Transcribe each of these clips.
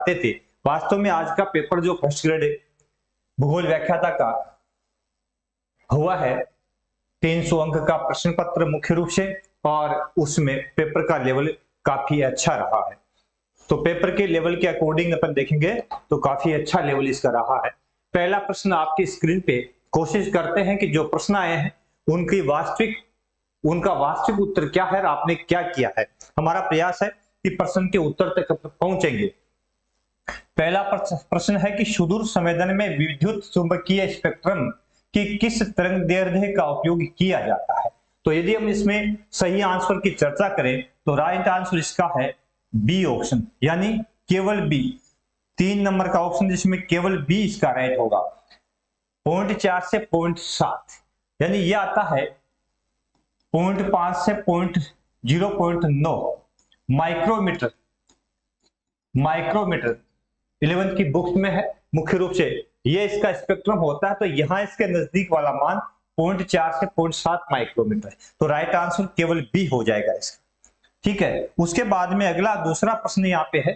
आते थे। वास्तव में आज का पेपर जो फर्स्ट ग्रेड भूगोल व्याख्याता का हुआ है 300 अंक का प्रश्न पत्र मुख्य रूप से, और उसमें पेपर का लेवल काफी अच्छा रहा है। तो पेपर के लेवल के अकॉर्डिंग अपन देखेंगे तो काफी अच्छा लेवल इसका रहा है। पहला प्रश्न आपकी स्क्रीन पे कोशिश करते हैं कि जो प्रश्न आए हैं उनका वास्तविक उत्तर क्या है और आपने क्या किया है। हमारा प्रयास है कि प्रश्न के उत्तर तक पहुंचेंगे। पहला प्रश्न है कि सुदूर संवेदन में विद्युत चुंबकीय स्पेक्ट्रम की किस तरंगदैर्ध्य का उपयोग किया जाता है। तो यदि हम इसमें सही आंसर की चर्चा करें तो राइट आंसर इसका है बी ऑप्शन, यानी केवल बी, 3 नंबर का ऑप्शन जिसमें केवल बी इसका राइट होगा। 0.4 से 0.7 यानी यह आता है 0.5 से 0.9 माइक्रोमीटर। 11th की बुक्स में है मुख्य रूप से ये इसका स्पेक्ट्रम होता है, तो यहां इसके नजदीक वाला मान 0.4 से 0.7 माइक्रोमीटर, तो राइट आंसर केवल बी हो जाएगा इसका। ठीक है, उसके बाद में अगला दूसरा प्रश्न यहाँ पे है।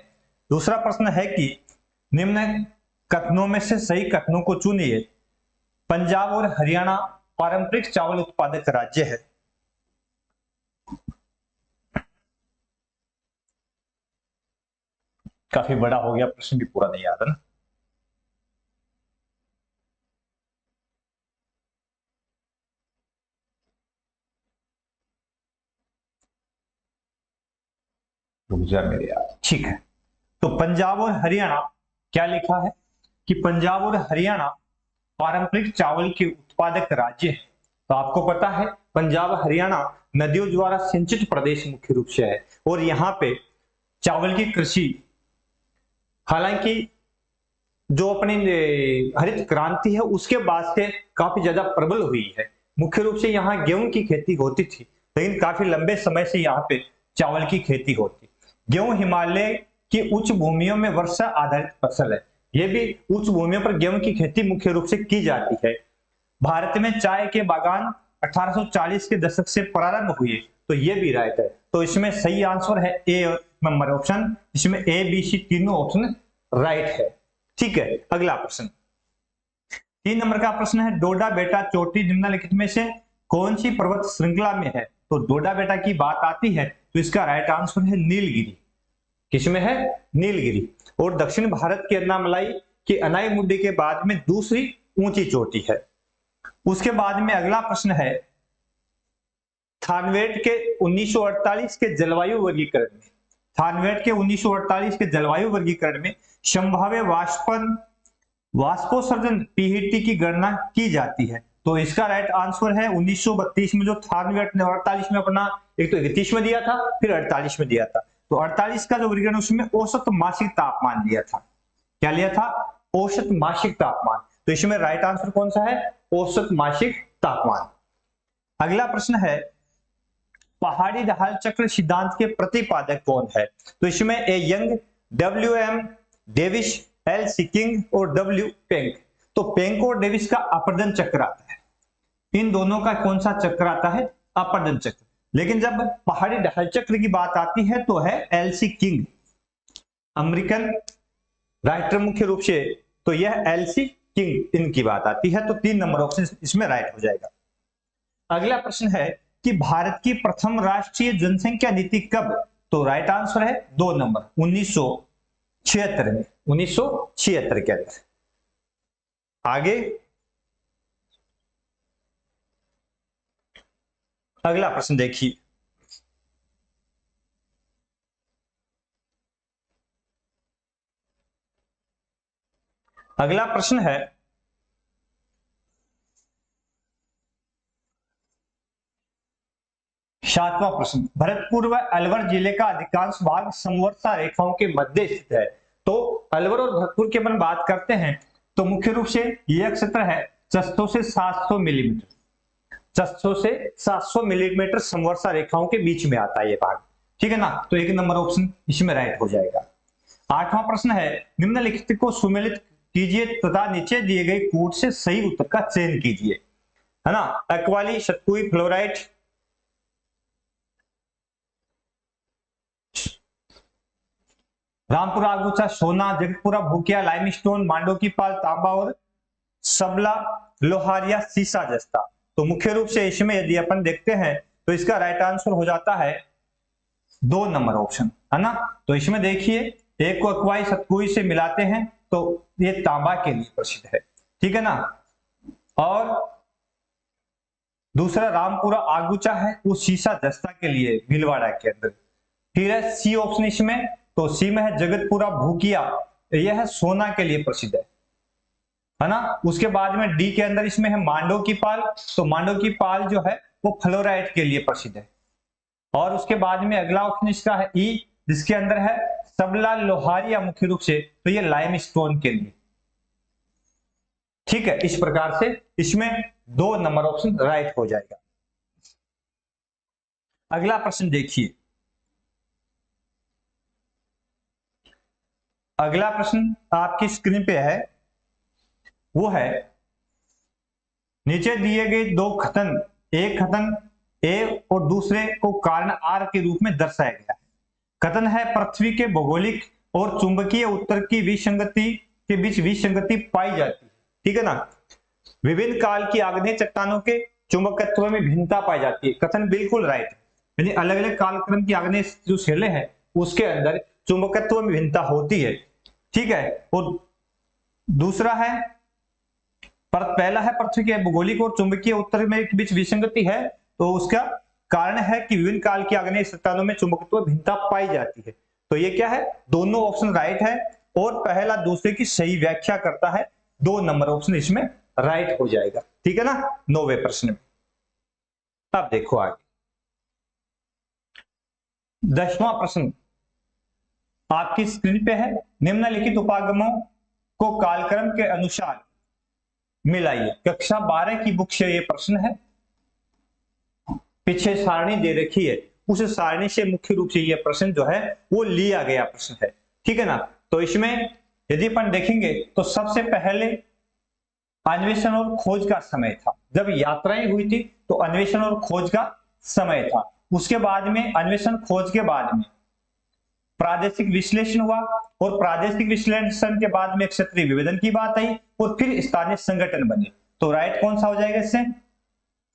दूसरा प्रश्न है कि निम्न कथनों में से सही कथनों को चुनिए। पंजाब और हरियाणा पारंपरिक चावल उत्पादक राज्य है। काफी बड़ा हो गया प्रश्न, भी पूरा नहीं याद है ना। रुक जा मेरे यार। ठीक है, तो पंजाब और हरियाणा क्या लिखा है कि पंजाब और हरियाणा पारंपरिक चावल के उत्पादक राज्य है। तो आपको पता है पंजाब हरियाणा नदियों द्वारा सिंचित प्रदेश मुख्य रूप से है, और यहाँ पे चावल की कृषि, हालांकि जो अपनी हरित क्रांति है उसके बाद से काफी ज्यादा प्रबल हुई है। मुख्य रूप से यहाँ गेहूं की खेती होती थी, लेकिन काफी लंबे समय से यहाँ पे चावल की खेती होती। गेहूं हिमालय की उच्च भूमियों में वर्षा आधारित फसल है। ये भी उच्च भूमियों पर गेहूं की खेती मुख्य रूप से की जाती है। भारत में चाय के बागान 1840 के दशक से प्रारंभ हुए, तो ये भी राइट है। तो इसमें सही आंसर है ए नंबर ऑप्शन, इसमें ए बी सी तीनों ऑप्शन राइट है। ठीक है, अगला प्रश्न 3 नंबर का प्रश्न है डोडा बेटा चोटी निम्नलिखित में से कौन सी पर्वत श्रृंखला में है। तो डोडा बेटा की बात आती है तो इसका राइट आंसर है नीलगिरी। किसमें है? नीलगिरी। और दक्षिण भारत के अन्नामलाई के अनाईमुड्डी के बाद में दूसरी ऊंची चोटी है। उसके बाद में अगला प्रश्न है थानवेट के 1948 के जलवायु वर्गीकरण में, थानवेट के 1948 के जलवायु वर्गीकरण में संभाव्य वाष्पोत्सर्जन पीईटी की गणना की जाती है। तो इसका राइट आंसर है 1932 में जो थानवेट ने 48 में अपना, एक तो 31 में दिया था फिर 48 में दिया था, तो 48 का जो वर्गीकरण उसमें औसत मासिक तापमान दिया था। क्या लिया था? औसत मासिक तापमान। तो इसमें राइट आंसर कौन सा है? औसत मासिक तापमान। अगला प्रश्न है पहाड़ी ढाल चक्र सिद्धांत के प्रतिपादक कौन है। तो इसमें A Young, W M Davis, L C King और डब्ल्यू पेंक। तो पेंक और डेविस का अपर्दन चक्र आता है, इन दोनों का कौन सा चक्र आता है? अपर्दन चक्र। लेकिन जब पहाड़ी ढाल चक्र की बात आती है तो है L C King, American writer मुख्य रूप से, तो यह एल सी किंग इनकी बात आती है। तो 3 नंबर ऑप्शन इसमें राइट हो जाएगा। अगला प्रश्न है कि भारत की प्रथम राष्ट्रीय जनसंख्या नीति कब? तो राइट आंसर है 2 नंबर 1976 में, 1976 के अंदर। आगे अगला प्रश्न देखिए, अगला प्रश्न है सातवां प्रश्न, भरतपुर व अलवर जिले का अधिकांश भाग समवर्षा रेखाओं के मध्य स्थित है। तो अलवर और भरतपुर की अपन बात करते हैं तो मुख्य रूप से यह क्षेत्र है 600 से 700 मिलीमीटर, 600 से 700 मिलीमीटर समवर्षा रेखाओं के बीच में आता है ये भाग। ठीक है ना, तो 1 नंबर ऑप्शन इसमें राइट हो जाएगा। 8वां प्रश्न है निम्नलिखित को सुमेलित कीजिए तथा नीचे दिए गए कोड से सही उत्तर का चयन कीजिए, है ना। एक्वाली, सतुई, फ्लोराइड, रामपुरा आगुचा सोना, जगतपुरा भूकिया, लाइमस्टोन, मांडो की पाल तांबा और सबला लोहारिया सीसा जस्ता। तो मुख्य रूप से इसमें यदि अपन देखते हैं तो इसका राइट आंसर हो जाता है 2 नंबर ऑप्शन, है ना। तो इसमें देखिए एक को अक्वाई सतकुई से मिलाते हैं तो ये तांबा के लिए प्रसिद्ध है, ठीक है ना। और दूसरा रामपुरा आगुचा है वो सीसा दस्ता के लिए भीलवाड़ा के अंदर। फिर है सी ऑप्शन इसमें, तो सी में है जगतपुरा भूकिया, यह है सोना के लिए प्रसिद्ध है ना। उसके बाद में डी के अंदर इसमें है मांडो की पाल, तो मांडो की पाल जो है वो फ्लोराइट के लिए प्रसिद्ध है। और उसके बाद में अगला ऑप्शन इसका है ई, जिसके अंदर है सबला लोहारिया मुख्य रूप से, तो ये लाइमस्टोन के लिए, ठीक है। इस प्रकार से इसमें 2 नंबर ऑप्शन राइट हो जाएगा। अगला प्रश्न देखिए, अगला प्रश्न आपकी स्क्रीन पे है, वो है नीचे दिए गए 2 कथन, एक कथन ए और दूसरे को कारण आर के रूप में दर्शाया गया है। कथन है पृथ्वी के भौगोलिक और चुंबकीय उत्तर की विसंगति के बीच विसंगति पाई जाती है, ठीक है ना। विभिन्न काल की आग्नेय चट्टानों के चुंबकत्व में भिन्नता पाई जाती है, कथन बिल्कुल राइट है। यानी अलग अलग कालक्रम की आग्नेय जो शिले है उसके अंदर चुंबकत्व में भिन्नता होती है, ठीक है। और दूसरा है, पहला है पृथ्वी के भौगोलिक और चुंबकीय उत्तर में बीच विसंगति है, तो उसका कारण है कि विभिन्न काल की आग्नेय चट्टानों में चुंबकत्व भिन्नता पाई जाती है। तो ये क्या है, दोनों ऑप्शन राइट है और पहला दूसरे की सही व्याख्या करता है, 2 नंबर ऑप्शन इसमें राइट हो जाएगा, ठीक है ना। 9वें प्रश्न में अब देखो आगे 10वां प्रश्न आपकी स्क्रीन पे है। निम्नलिखित उपागमों को कालक्रम के अनुसार मिलाइए। कक्षा 12 की बुक से ये प्रश्न है, पीछे सारणी दे रखी है, उस सारणी से मुख्य रूप से ये प्रश्न जो है वो लिया गया प्रश्न है, ठीक है ना। तो इसमें यदि अपन देखेंगे तो सबसे पहले अन्वेषण और खोज का समय था, जब यात्राएं हुई थी तो अन्वेषण और खोज का समय था। उसके बाद में अन्वेषण खोज के बाद में प्रादेशिक विश्लेषण हुआ और प्रादेशिक विश्लेषण के बाद में क्षेत्रीय विभेदन की बात आई और फिर स्थानीय संगठन बने। तो राइट कौन सा हो जाएगा, इससे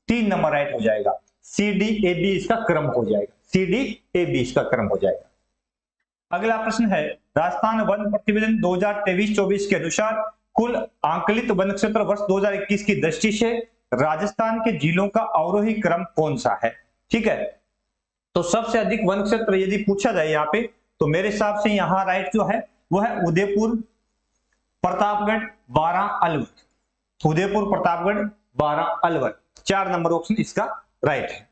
3 नंबर राइट हो जाएगा, सी डी ए बी इसका क्रम हो जाएगा, सी डी ए बी इसका क्रम हो जाएगा। अगला प्रश्न है, राजस्थान वन प्रतिवेदन 2023-24 के अनुसार कुल आंकलित वन क्षेत्र वर्ष 2021 की दृष्टि से राजस्थान के जिलों का अवरोही क्रम कौन सा है, ठीक है। तो सबसे अधिक वन क्षेत्र यदि पूछा जाए यहाँ पे, तो मेरे हिसाब से यहाँ राइट जो है वो है उदयपुर, प्रतापगढ़, बारां, अलवर। उदयपुर, प्रतापगढ़, बारां, अलवर, 4 नंबर ऑप्शन इसका राइट है।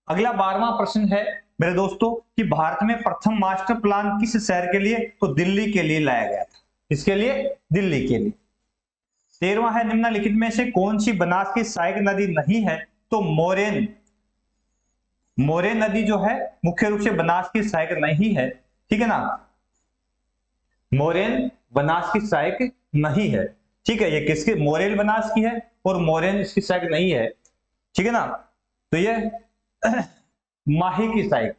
अगला 12वां प्रश्न है मेरे दोस्तों कि भारत में प्रथम मास्टर प्लान किस शहर के लिए, तो दिल्ली के लिए लाया गया था। किसके लिए, दिल्ली के लिए। 13वां है, निम्नलिखित में से कौन सी बनास की सहायक नदी नहीं है, तो मोरेन। मोरेन नदी जो है मुख्य रूप से बनास की सहायक नहीं है, ठीक है ना। मोरेन बनास की सहायक नहीं है, ठीक है। ये किसकी, मोरेल बनास की है और मोरेन इसकी सहायक नहीं है, ठीक है ना। तो ये माही की सहायक।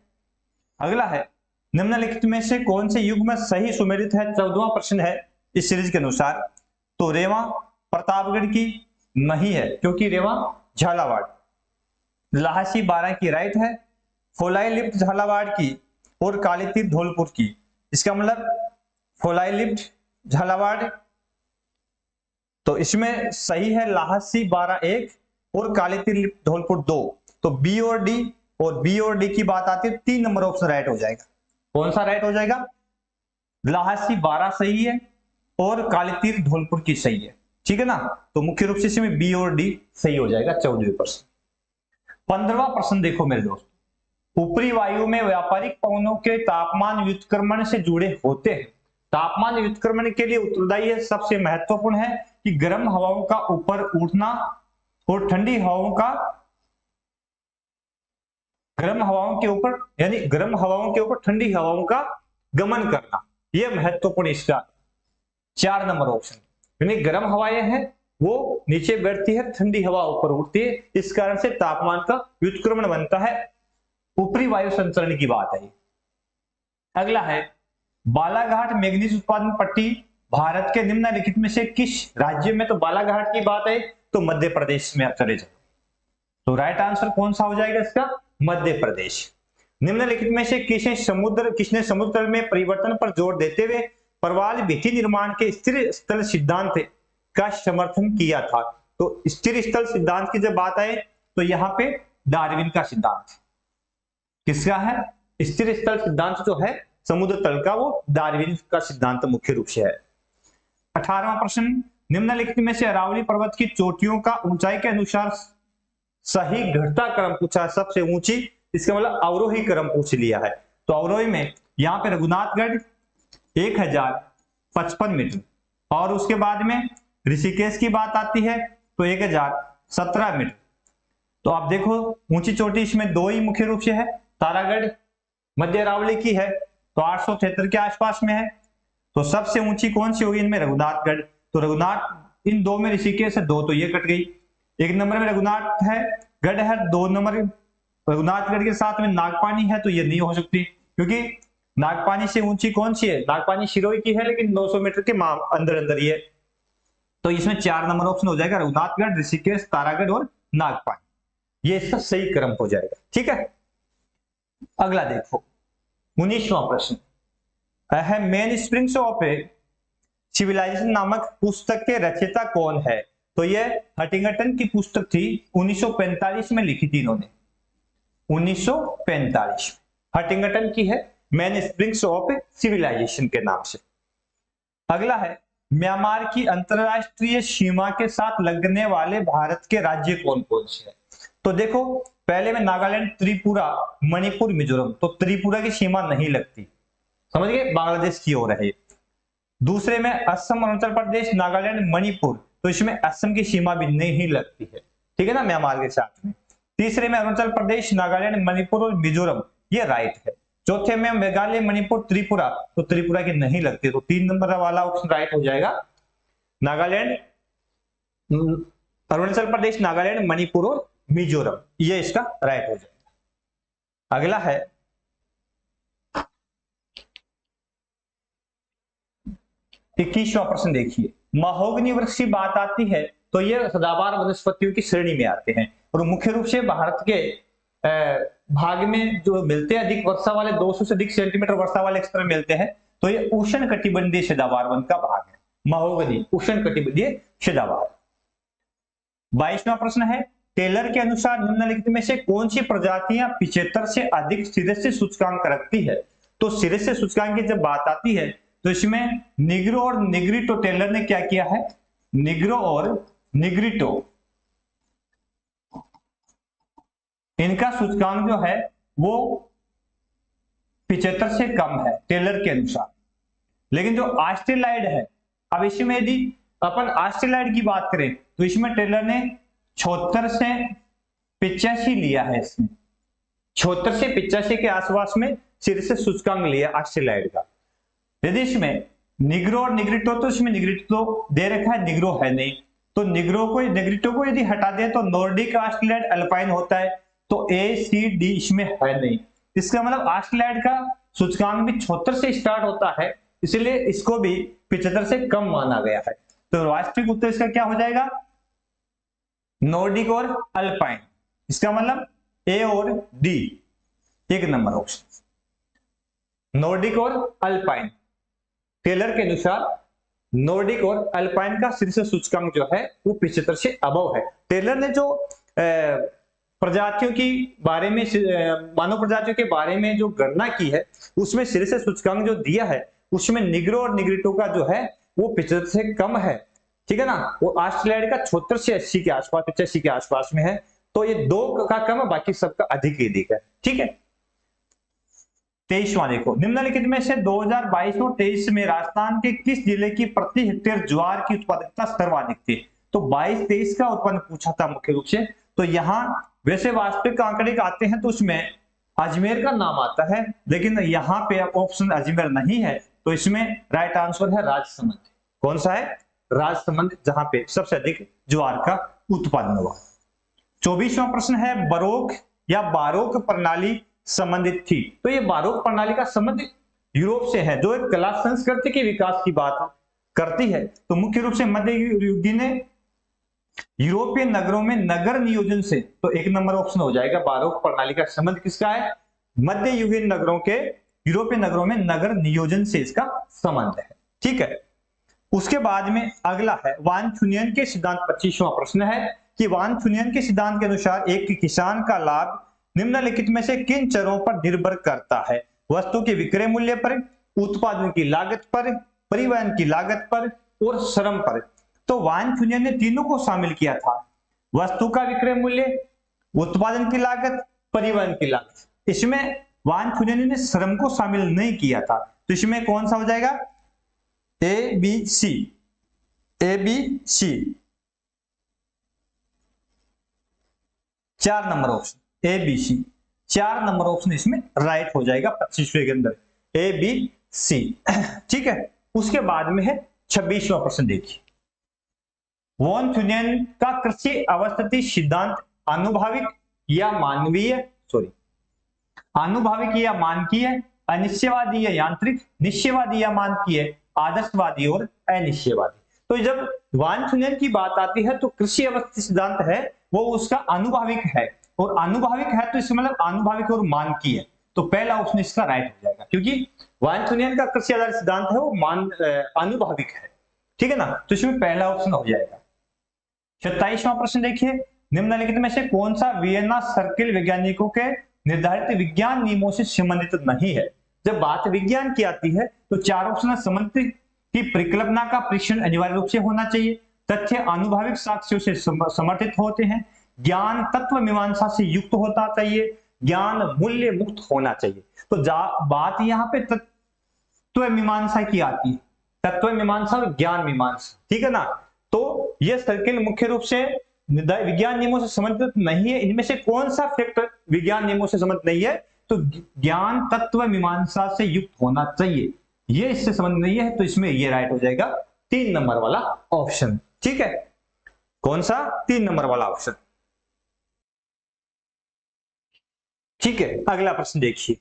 अगला है, निम्नलिखित में से कौन से युग में सही सुमेलित है, 14वां प्रश्न है इस सीरीज के अनुसार। तो रेवा प्रतापगढ़ की नहीं है क्योंकि रेवा झालावाड़। लाहसी 12 की राइट है, फोलाई लिफ्ट झालावाड़ की और काली तीर धौलपुर की। इसका मतलब फोलाई लिफ्ट झालावाड़, तो इसमें सही है लाहसी 12 1 और काली तीर लिफ्ट धौलपुर 2। तो बी और डी की बात आती है, 3 नंबर ऑप्शन राइट हो जाएगा। कौन सा राइट हो जाएगा, लाहसी 12 सही है और काली तीर धौलपुर की सही है, ठीक है ना। तो मुख्य रूप से इसमें बी और डी सही हो जाएगा। 14वें प्रश्न। 15वां प्रश्न देखो मेरे दोस्त, ऊपरी वायु में व्यापारिक पवनों के तापमान व्युत्क्रमण से जुड़े होते हैं। तापमान व्युत्क्रमण के लिए उत्तरदायी है, सबसे महत्वपूर्ण है कि गर्म हवाओं का ऊपर उठना और ठंडी हवाओं का गर्म हवाओं के ऊपर, यानी गर्म हवाओं के ऊपर ठंडी हवाओं का गमन करना, यह महत्वपूर्ण इसका 4 नंबर ऑप्शन। यानी गर्म हवाएं हैं वो नीचे बैठती है, ठंडी हवा ऊपर उठती है, इस कारण से तापमान का व्युत्क्रमण बनता है, ऊपरी वायु संचरण की बात है। अगला है, बालाघाट मैंगनीज उत्पादन पट्टी भारत के निम्नलिखित में से किस राज्य में, तो बालाघाट की बात है तो मध्य प्रदेश में आप चले जाओ, तो राइट आंसर कौन सा हो जाएगा इसका, मध्य प्रदेश। निम्नलिखित में से किसने समुद्र तल में परिवर्तन पर जोर देते हुए प्रवाल भित्ति निर्माण के स्थिर स्थल सिद्धांत का समर्थन किया था, तो स्थिर स्थल सिद्धांत की जब बात आए तो यहाँ पे डार्विन का सिद्धांत किसका है, स्थिर स्थल सिद्धांत जो है समुद्र तल का वो डार्विन का सिद्धांत मुख्य रूप से है। 18वां प्रश्न, निम्नलिखित में से अरावली पर्वत की चोटियों का ऊंचाई के अनुसार सही घटता क्रम पूछा है, सबसे ऊंची, इसका मतलब अवरोही क्रम पूछ लिया है। तो अवरोही में यहाँ पे रघुनाथगढ़ 1055 मीटर, और उसके बाद में ऋषिकेश की बात आती है तो 1017 मीटर। तो आप देखो ऊंची चोटी इसमें दो ही मुख्य रूप से है, तारागढ़ मध्य अरावली की है तो 873 के आसपास में है। तो सबसे ऊंची कौन सी होगी इनमें, रघुनाथगढ़। तो रघुनाथ, इन दो में ऋषिकेश है, दो तो ये कट गई। एक नंबर में रघुनाथ है, गढ़ है, दो नंबर रघुनाथगढ़ के साथ में नागपानी है, तो ये नहीं हो सकती क्योंकि नागपानी से ऊंची कौन सी है, नागपानी शिरोई की है लेकिन 900 मीटर के अंदर अंदर ही है। तो इसमें 4 नंबर ऑप्शन हो जाएगा, रघुनाथगढ़, ऋषिकेश, तारागढ़ और नागपानी, ये इसका सही क्रम हो जाएगा। ठीक है, अगला देखो 19वां प्रश्न, मेन स्प्रिंग्स ऑफ सिविलाइजेशन नामक पुस्तक के रचयिता कौन है, तो ये हटिंगटन की पुस्तक थी, 1945 में लिखी थी इन्होंने, 1945 हटिंगटन की है, मेन स्प्रिंग्स ऑफ सिविलाइजेशन के नाम से। अगला है, म्यांमार की अंतरराष्ट्रीय सीमा के साथ लगने वाले भारत के राज्य कौन कौन से हैं। तो देखो पहले में नागालैंड, त्रिपुरा, मणिपुर, मिजोरम, तो त्रिपुरा की सीमा नहीं लगती, समझ गए, बांग्लादेश की ओर है। दूसरे में असम, अरुणाचल प्रदेश, नागालैंड, मणिपुर, तो इसमें असम की सीमा भी नहीं लगती है, ठीक है ना, म्यांमार के साथ में। तीसरे में अरुणाचल प्रदेश, नागालैंड, मणिपुर और मिजोरम, ये राइट है। चौथे में मेघालय, मणिपुर, त्रिपुरा, तो त्रिपुरा की नहीं लगती, तो 3 नंबर वाला ऑप्शन राइट हो जाएगा, नागालैंड, अरुणाचल प्रदेश, नागालैंड, मणिपुर और मिजोरम, ये इसका राइट हो जाएगा। अगला है 21वां प्रश्न देखिए, महोगनी वृक्ष की बात आती है तो ये सदाबहार वनस्पतियों की श्रेणी में आते हैं और मुख्य रूप से भारत के भाग में जो मिलते हैं, अधिक वर्षा वाले 200 से अधिक सेंटीमीटर वर्षा वाले क्षेत्र में मिलते हैं, तो ये उष्ण कटिबंधीय सदाबहार वन का भाग है, महोगनी उष्ण कटिबंधीय सदाबहार। 22वां प्रश्न है, टेलर के अनुसार निम्नलिखित में से कौन सी प्रजातियां 75 से अधिक सिरस्य सूचकांक रखती है। तो सिरस्य सूचकांक की जब बात आती है तो इसमें निग्रो और निग्रिटो, टेलर ने क्या किया है, निग्रो और निग्रिटो, इनका सूचकांक जो है वो 75 से कम है टेलर के अनुसार। लेकिन जो ऑस्ट्रेलाइड है, अब इसमें यदि अपन ऑस्ट्रेलाइड की बात करें तो इसमें टेलर ने 76 से 85 लिया है, इसमें 76 से 85 के आसपास में शीर्ष सूचकांक लिया ऑस्ट्रेलाइड का। यदि इसमें निग्रो और निग्रिटो, तो इसमें निग्रिटो दे रखा है, निग्रो है नहीं, तो निग्रिटो को यदि हटा दें तो नॉर्डिक, ऑस्ट्रेलाइड, अल्पाइन होता है, तो ए सी डी इसमें है नहीं। इसका मतलब ऑस्ट्रेलाइड का सूचकांक भी 76 से स्टार्ट होता है, इसलिए इसको भी 75 से कम माना गया है। तो वास्तविक उत्तर इसका क्या हो जाएगा, नॉर्डिक और अल्पाइन, इसका मतलब ए और डी, 1 नंबर ऑप्शन नॉर्डिक और अल्पाइन। टेलर के अनुसार नॉर्डिक और अल्पाइन का शीर्ष सूचकांक जो है वो 75 से अबव है। टेलर ने जो प्रजातियों की बारे में, मानव प्रजातियों के बारे में जो गणना की है उसमें शीर्ष सूचकांक जो दिया है उसमें निग्रो और निग्रिटो का जो है वो 75 से कम है, ठीक है ना। वो ऑस्ट्रेलिया का 76 से 80 के आसपास, 85 के आसपास में है, तो ये 2 का कम है, बाकी सबका अधिक ही अधिक है, ठीक है। 23वां देखो, निम्नलिखित में से 2022 और 23 में राजस्थान के किस जिले की प्रति हेक्टेयर ज्वार की उत्पादकता सर्वाधिक थी। तो 22-23 का उत्पन्न पूछा था मुख्य रूप से, तो यहाँ वैसे वास्तविक आंकड़े आते हैं तो उसमें अजमेर का नाम आता है, लेकिन यहाँ पे ऑप्शन अजमेर नहीं है, तो इसमें राइट आंसर है राजसमंद। कौन सा है, राजसमंद, जहां पे सबसे अधिक ज्वार का उत्पादन हुआ। 24वां प्रश्न है, बरोक या बारोक प्रणाली संबंधित थी। तो ये बारोक प्रणाली का संबंध यूरोप से है, जो एक कला संस्कृति के विकास की बात करती है। तो मुख्य रूप से मध्य युग ने यूरोपीय नगरों में नगर नियोजन से, तो एक नंबर ऑप्शन हो जाएगा, बारोक प्रणाली का संबंध किसका है? मध्य युगीन नगरों के, यूरोपीय नगरों में नगर नियोजन से इसका संबंध है। ठीक है, उसके बाद में अगला है वानचुनियन के सिद्धांत। 25वां प्रश्न है कि वानचुनियन के सिद्धांत के अनुसार एक किसान का लाभ निम्नलिखित में से किन चरों पर निर्भर करता है? वस्तु के विक्रय मूल्य पर, उत्पादन की लागत पर, परिवहन की लागत पर और श्रम पर। तो वानचुनियन ने तीनों को शामिल किया था, वस्तु का विक्रय मूल्य, उत्पादन की लागत, परिवहन की लागत। इसमें वानचुनियन ने श्रम को शामिल नहीं किया था, तो इसमें कौन सा हो जाएगा? A B C, A B C, 4 number option A B C, 4 number option इसमें राइट हो जाएगा 25वें के अंदर, ए बी सी। ठीक है, उसके बाद में है 26वां प्रश्न। देखिए, वानचुनियन का कृषि अवस्थिति सिद्धांत आनुभाविक या मानवीय, आनुभाविक या मानकीय, अनिश्चयवादी या यांत्रिक, निश्चयवादी या मानकीय, आदर्शवादी और अनिश्चयवादी। तो जब वानचुनियन की बात आती है तो कृषि अवस्थिति सिद्धांत है वो उसका आनुभाविक है, और आनुभाविक है तो इसका मतलब आनुभाविक और मानकीय। तो पहला ऑप्शन इसका राइट हो जाएगा, क्योंकि वानचुनियन का कृषि आधारित सिद्धांत है वो आनुभाविक है। ठीक है ना, तो इसमें पहला ऑप्शन हो जाएगा। 27वां प्रश्न देखिए, निम्नलिखित में से कौन सा वियना सर्किल वैज्ञानिकों के निर्धारित विज्ञान नियमों से संबंधित नहीं है? जब बात विज्ञान की आती है तो 4 ऑप्शन समन्वय की परिकल्पना का परीक्षण अनिवार्य रूप से होना चाहिए, तथ्य आनुभाविक साक्ष्यों से समर्थित होते हैं, ज्ञान तत्व मीमांसा से युक्त होता चाहिए, ज्ञान मूल्य मुक्त होना चाहिए। तो बात यहाँ पे तत्व मीमांसा की आती है, तत्व मीमांसा और ज्ञान मीमांसा। ठीक है ना, तो यह सर्किल मुख्य रूप से विज्ञान नियमों से संबंधित नहीं है। इनमें से कौन सा फैक्टर विज्ञान नियमों से संबंधित नहीं है? तो ज्ञान तत्व मीमांसा से युक्त होना चाहिए, ये इससे संबंध नहीं है, तो इसमें ये राइट हो जाएगा 3 नंबर वाला ऑप्शन। ठीक है, कौन सा? 3 नंबर वाला ऑप्शन। ठीक है, अगला प्रश्न देखिए,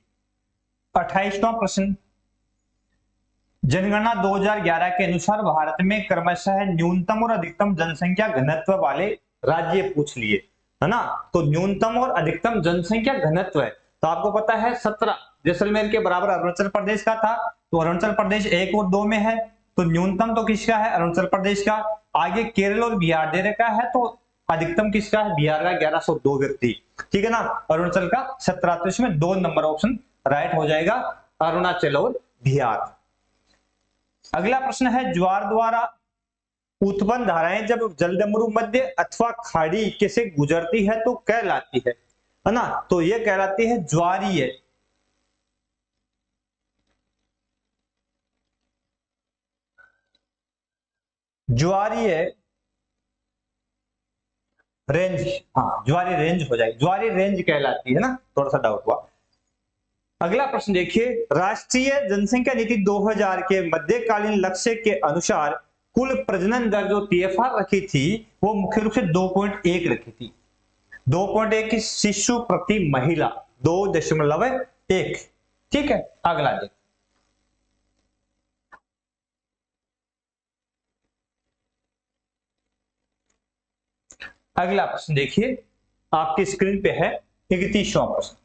28वां प्रश्न, जनगणना 2011 के अनुसार भारत में क्रमशः न्यूनतम और अधिकतम जनसंख्या घनत्व वाले राज्य पूछ लिए, है ना। तो न्यूनतम और अधिकतम जनसंख्या घनत्व है, तो आपको पता है 17 जैसलमेर के बराबर अरुणाचल प्रदेश का था, तो अरुणाचल प्रदेश 1 और 2 में है, तो न्यूनतम तो किसका है? अरुणाचल प्रदेश का। आगे केरल और बिहार दे रखा है, तो अधिकतम किसका है? बिहार का 1102 व्यक्ति। ठीक है ना, अरुणाचल का 17, तो इसमें 2 नंबर ऑप्शन राइट हो जाएगा, अरुणाचल और बिहार। अगला प्रश्न है, ज्वार द्वारा उत्पन्न धाराएं जब जलडमरू मध्य अथवा खाड़ी के से गुजरती है तो कहलाती है ना। तो यह कहलाती है ज्वारीय, ज्वारीय रेंज। हाँ, ज्वारी रेंज हो जाएगी, ज्वारी रेंज कहलाती है ना, थोड़ा सा डाउट हुआ। अगला प्रश्न देखिए, राष्ट्रीय जनसंख्या नीति 2000 के मध्यकालीन लक्ष्य के अनुसार कुल प्रजनन दर जो TFR रखी थी वो मुख्य रूप से 2.1 रखी थी, 2.1 शिशु प्रति महिला, 2.1। ठीक है, अगला देखिए, अगला प्रश्न देखिए, आपकी स्क्रीन पे है 31वां प्रश्न,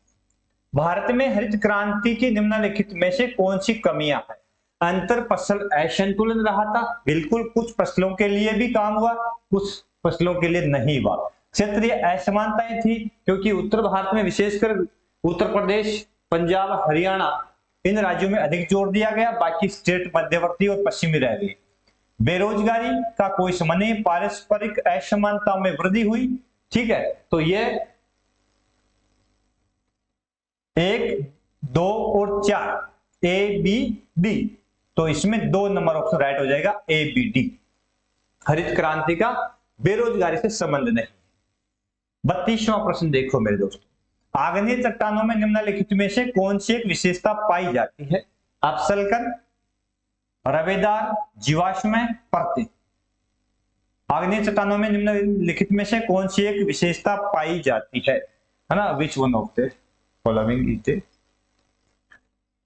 भारत में हरित क्रांति की निम्नलिखित में से कौन सी कमियां हैं? अंतर फसल असंतुलन रहा था, बिल्कुल, कुछ फसलों के लिए भी काम हुआ, कुछ फसलों के लिए नहीं हुआ। क्षेत्रीय असमानताएं थी, क्योंकि उत्तर भारत में विशेषकर उत्तर प्रदेश, पंजाब, हरियाणा, इन राज्यों में अधिक जोर दिया गया, बाकी स्टेट मध्यवर्ती और पश्चिमी रह गई। बेरोजगारी का कोई संबंध नहीं, पारस्परिक असमानता में वृद्धि हुई। ठीक है, तो ये 1, 2 और 4, A, B, D, तो इसमें 2 नंबर ऑप्शन राइट हो जाएगा, A, B, D। हरित क्रांति का बेरोजगारी से संबंध नहीं। 32वां प्रश्न देखो मेरे दोस्तों, आग्नेय चट्टानों में निम्नलिखित में से कौन सी एक विशेषता पाई जाती है? अपसल्कन, रवेदार, जीवाश्म परतें। आग्नेय चट्टानों में निम्नलिखित में से कौन सी एक विशेषता पाई जाती है ना, which one of the following is the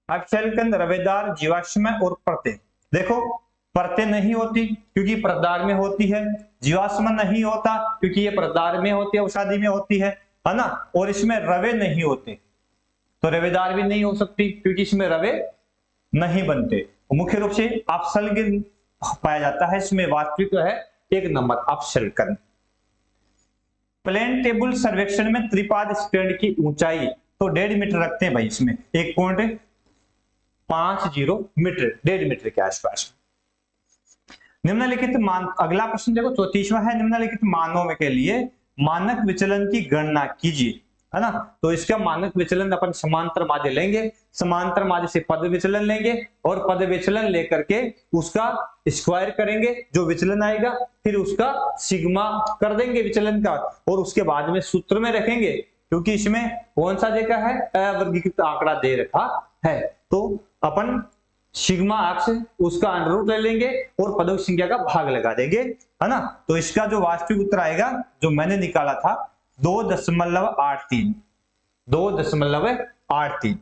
अपशल्कन, रवेदार, जीवाश्म और परतें। देखो परतें नहीं होती क्योंकि परतदार में होती है, जीवाश्म नहीं होता क्योंकि ये परतदार में होती है, औषधि में होती है ना, और इसमें रवे नहीं होते तो रवेदार भी नहीं हो सकती क्योंकि इसमें रवे नहीं बनते। मुख्य रूप से अपशल्कन पाया जाता है, इसमें वास्तविक है 1 नंबर अपशल्कन। प्लेन टेबल सर्वेक्षण में त्रिपाद स्टैंड की ऊंचाई तो 1.5 मीटर रखते हैं भाई, इसमें 1.50 मीटर, 1.5 मीटर के आसपास। निम्नलिखित मान, अगला प्रश्न देखो 34वां है, निम्नलिखित मानों के लिए मानक विचलन की गणना कीजिए, है ना। तो इसका मानक विचलन अपन समांतर माध्य लेंगे, समांतर माध्य से पद विचलन लेंगे और पद विचलन लेकर के उसका स्क्वायर करेंगे, जो विचलन आएगा फिर उसका सिग्मा कर देंगे विचलन का, और उसके बाद में सूत्र में रखेंगे क्योंकि इसमें कौन सा देखा है, अवर्गीकृत आंकड़ा दे रखा है, तो अपन सिग्मा अक्ष उसका अंडर रूट ले लेंगे और पदों की संख्या का भाग लगा देंगे, है ना। तो इसका जो वास्तविक उत्तर आएगा जो मैंने निकाला था 2.83, 2.83।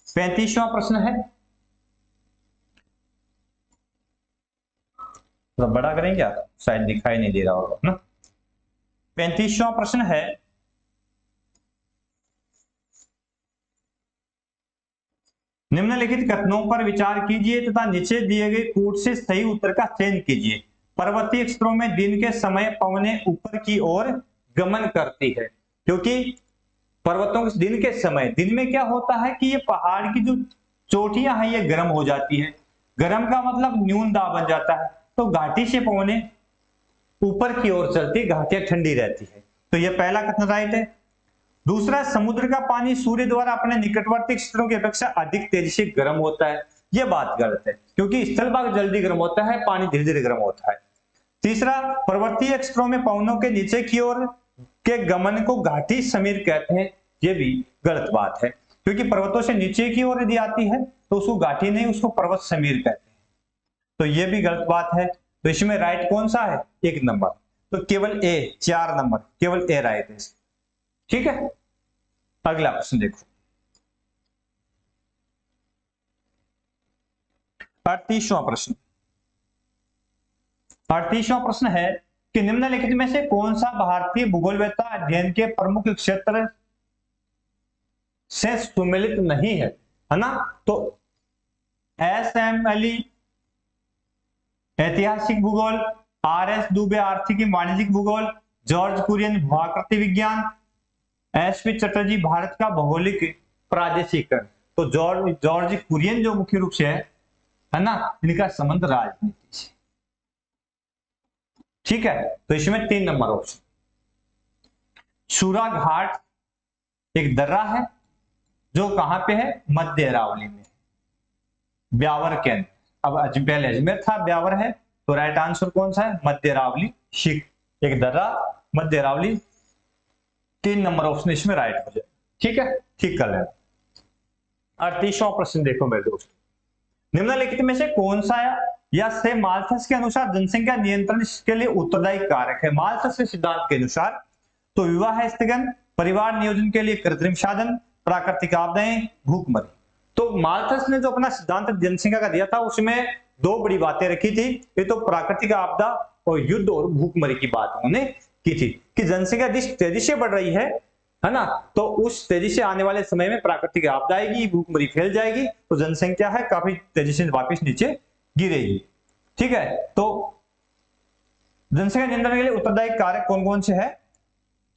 35वां प्रश्न है, तो बड़ा करें क्या, शायद दिखाई नहीं दे रहा होगा ना। 35वां प्रश्न है, निम्नलिखित कथनों पर विचार कीजिए तथा नीचे दिए गए कूट से सही उत्तर का चयन कीजिए। पर्वतीय क्षेत्रों में दिन के समय पवनें ऊपर की ओर गमन करती है, क्योंकि पर्वतों के दिन के समय, दिन में क्या होता है कि ये पहाड़ की जो चोटियां हैं ये गर्म हो जाती है, गर्म का मतलब न्यून दाब बन जाता है, तो घाटी से पवनें ऊपर की ओर चलती, घाटियां ठंडी रहती है। तो ये पहला कथन राइट है। दूसरा, समुद्र का पानी सूर्य द्वारा अपने निकटवर्ती क्षेत्रों की अपेक्षा अधिक तेजी से गर्म होता है, यह बात गलत है क्योंकि स्थल भाग जल्दी गर्म होता है, पानी धीरे धीरे गर्म होता है। तीसरा, पर्वतीय क्षेत्रों में पवनों के नीचे की ओर के गमन को घाटी समीर कहते हैं, यह भी गलत बात है क्योंकि पर्वतों से नीचे की ओर यदि आती है तो उसको घाटी नहीं, उसको पर्वत समीर कहते हैं, तो यह भी गलत बात है। तो इसमें राइट कौन सा है, 1 नंबर, तो केवल ए, 4 नंबर, केवल ए राइट है, ठीक है। अगला प्रश्न देखो 38वां प्रश्न। 38वां प्रश्न है कि निम्नलिखित में से कौन सा भारतीय भूगोलवेत्ता अध्ययन के प्रमुख क्षेत्र से सुमेलित नहीं है ना। तो SMLE ऐतिहासिक भूगोल, RS दुबे आर्थिक वाणिज्यिक भूगोल, जॉर्ज कुरियन भूआकृति विज्ञान, SP चटर्जी भारत का भौगोलिक प्रादेशिकरण। तो जॉर्ज कुरियन जो मुख्य रूप से है ना, इनका संबंध राजनीति से, ठीक है। तो इसमें 3 नंबर ऑप्शन। शूरा घाट एक दर्रा है जो कहां पे है, मध्य अरावली में, ब्यावर केंद्र। अब पहले अजमेर था, ब्यावर है, तो राइट आंसर कौन सा है, मध्य अरावली, एक दर्रा मध्य अरावली, 3 नंबर ऑप्शन इसमें राइट हो जाए, ठीक है, ठीक कर लेना। 38वां प्रश्न देखो मेरे दोस्त, निम्नलिखित में से कौन सा या से माल्थस के अनुसार जनसंख्या नियंत्रण के लिए उत्तरदायी कारक है। माल्थस के सिद्धांत के अनुसार तो विवाह स्थगन, परिवार नियोजन के लिए कृत्रिम साधन, प्राकृतिक आपदाएं, भूखमरी। तो माल्थस ने जो अपना सिद्धांत जनसंख्या का दिया था उसमें 2 बड़ी बातें रखी थी, ये तो प्राकृतिक आपदा और युद्ध और भूखमरी की बात उन्होंने की थी कि जनसंख्या जिस तेजी से बढ़ रही है ना, तो उस तेजी से आने वाले समय में प्राकृतिक आपदा आएगी, भूखमरी फैल जाएगी, तो जनसंख्या है काफी तेजी से वापस नीचे गिरेगी, ठीक है। तो जनसंख्या नियंत्रण के लिए उत्तरदायी कारक कौन कौन से है,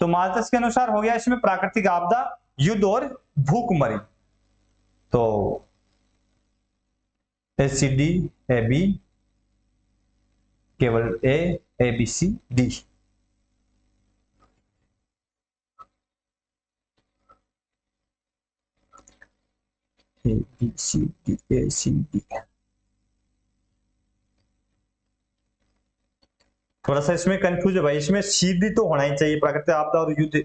तो माल्थस के अनुसार हो गया इसमें प्राकृतिक आपदा, युद्ध और भूखमरी। तो ACD AB, केवल ABCD। ABCD थोड़ा सा इसमें कंफ्यूज है भाई, इसमें सीधी तो होना ही चाहिए, प्राकृतिक आपदा और युद्ध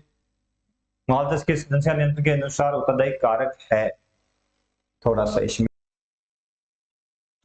माल्थस के जनसंख्या नियंत्रण के अनुसार उत्तरदायी कारक है, थोड़ा सा इसमें।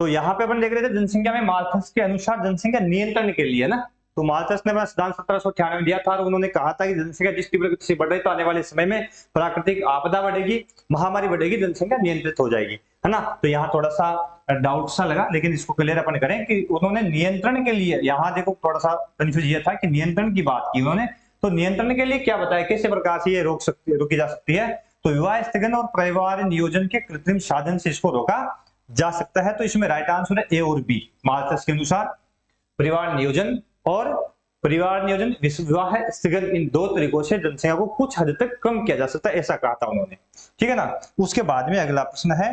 तो यहाँ पे अपन देख रहे थे जनसंख्या में माल्थस के अनुसार जनसंख्या नियंत्रण के लिए ना, तो माल्थस ने अपना सिद्धांत 1798 में दिया था और उन्होंने कहा था कि जनसंख्या जिस तीव्र गति से बढ़ रही तो आने वाले समय में प्राकृतिक आपदा बढ़ेगी, महामारी बढ़ेगी, जनसंख्या नियंत्रित हो जाएगी, है ना। तो यहाँ थोड़ा सा डाउट सा लगा, लेकिन इसको क्लियर अपन करें कि उन्होंने नियंत्रण के लिए, यहाँ देखो थोड़ा सा कंफ्यूज ये था कि नियंत्रण की बात की उन्होंने, तो नियंत्रण के लिए क्या बताया, किस प्रकार से ये रोकी जा सकती है, तो विवाह स्थगन और परिवार नियोजन के कृत्रिम साधन से इसको रोका जा सकता है। तो इसमें राइट आंसर है ए और बी माल्थस के अनुसार, विवाह नियोजन विवाह स्थगन, इन दो तरीकों से जनसंख्या को कुछ हद तक कम किया जा सकता है, ऐसा कहा था उन्होंने, ठीक है ना। उसके बाद में अगला प्रश्न है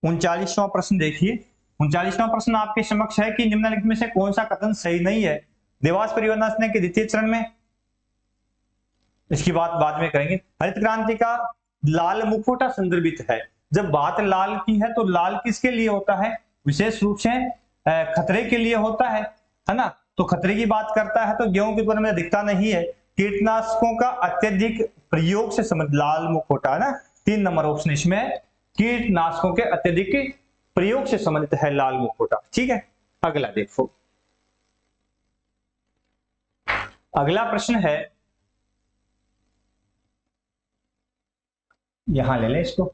39वां प्रश्न। देखिए 39वां प्रश्न आपके समक्ष है कि निम्नलिखित में से कौन सा कथन सही नहीं है। देवास परियोजना के द्वितीय चरण में, इसकी बात बाद में करेंगे। हरित क्रांति का लाल मुखौटा संदर्भित है। जब बात लाल की है तो लाल किसके लिए होता है, विशेष रूप से खतरे के लिए होता है ना। तो खतरे की बात करता है तो गेहूं के उत्पादन में दिखता नहीं है। कीटनाशकों का अत्यधिक प्रयोग से समझ, लाल मुखौटा है ना, 3 नंबर ऑप्शन इसमें, कीटनाशकों के अत्यधिक प्रयोग से संबंधित है लाल मुखौटा, ठीक है। अगला देखो, अगला प्रश्न है, यहां ले लें इसको।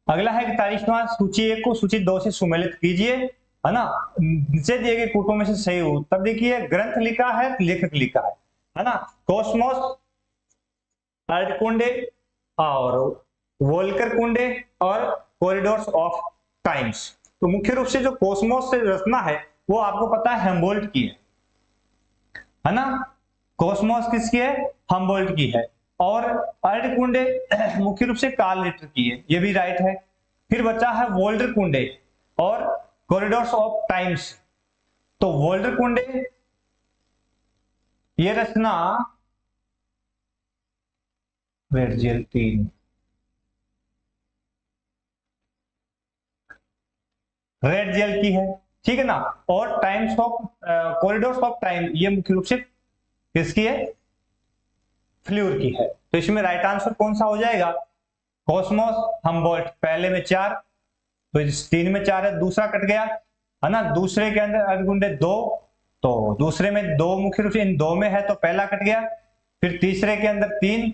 अगला है 41वां, सूची 1 को सूची 2 से सुमेलित कीजिए, है ना। नीचे दिए गए कूटों में से सही उत्तर देखिए, ग्रंथ लिखा है, लेखक लिखा है ना। कॉस्मोस, अर्धकुंडे और वोल्कर कुंडे और कॉरिडोर्स ऑफ टाइम्स। तो मुख्य रूप से जो कॉस्मोस से रचना है वो आपको पता है हेम्बोल्ट की है ना। कॉस्मोस किसकी है, हम्बोल्ट की है। और अर्धकुंडे मुख्य रूप से कार्ल रिटर की है, ये भी राइट है। फिर बचा है वोल्टर कुंडे और कॉरिडोर्स ऑफ टाइम्स। तो वोल्टर कुंडे ये रचना वर्जियल 3 रेड जेल की है, ठीक है ना। और times of corridors of time ये मुख्य रूप से किसकी है, फ्लूर की है। तो इसमें राइट आंसर कौन सा हो जाएगा, कॉस्मोस हम्बोल्ट। पहले में 4, तो इस 3 में 4 है, दूसरा कट गया है ना। दूसरे के अंदर अर्धकुंडे 2, तो दूसरे में 2 मुख्य रूप से इन 2 में है तो पहला कट गया। फिर तीसरे के अंदर 3,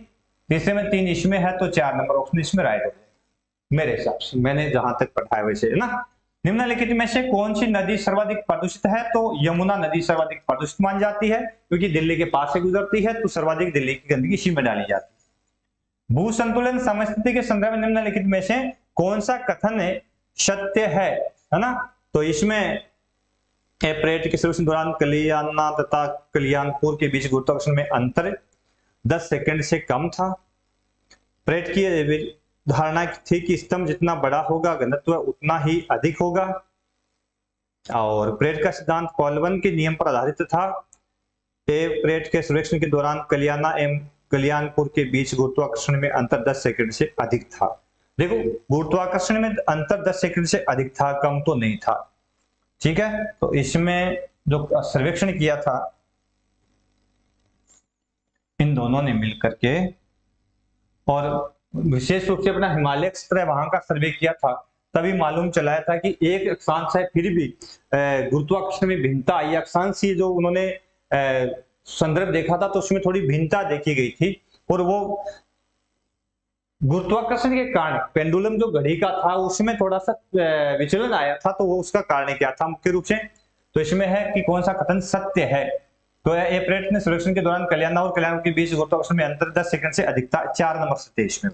तीसरे में 3 इसमें है तो 4 नंबर ऑप्शन इसमें राइट हो जाएगा मेरे हिसाब से, मैंने जहां तक पढ़ा है वैसे, है ना। निम्नलिखित में से कौन सी नदी सर्वाधिक प्रदूषित है, तो यमुना नदी सर्वाधिक प्रदूषित मानी जाती है क्योंकि दिल्ली के पास से गुजरती है, तो सर्वाधिक दिल्ली की गंदगी इसी में डाली जाती है। भू संतुलन समस्थिति के संदर्भ में निम्नलिखित में से कौन सा कथन सत्य है ना। तो इसमें प्रेट के सर्वेक्षण दौरान कलियाना तथा कल्याणपुर के बीच गुरुत्वाकर्षण में अंतर 10 सेकंड से कम था। प्रेट की धारणा थी कि स्तंभ जितना बड़ा होगा घनत्व उतना ही अधिक होगा। और प्रेट का सिद्धांत कोलबर्न के नियम पर आधारित था। प्रेट के सर्वेक्षण के दौरान कलियाना एवं कल्याणपुर के बीच गुरुत्वाकर्षण में अंतर 10 सेकंड से अधिक था। देखो गुरुत्वाकर्षण में अंतर 10 सेकंड से अधिक था, कम तो नहीं था, ठीक है। तो इसमें जो सर्वेक्षण किया था इन दोनों ने मिलकर के, और विशेष रूप से अपना हिमालय क्षेत्र वहां का सर्वे किया था, तभी मालूम चलाया था कि एक अक्षांश है फिर भी गुरुत्वाकर्षण में भिन्नता आई। अक्षांश जो उन्होंने संदर्भ देखा था तो उसमें थोड़ी भिन्नता देखी गई थी, और वो गुरुत्वाकर्षण के कारण पेंडुलम जो घड़ी का था उसमें थोड़ा सा विचलन आया था, तो वो उसका कारण क्या था मुख्य रूप से। तो इसमें है कि कौन सा कथन सत्य है, तो प्रेट ने सर्वेक्षण के दौरान कल्याणा और कल्याण के बीच गुरुत्वाकर्षण में अंतर 10 सेकंड से अधिक था, 4 नंबर सत्य इसमें,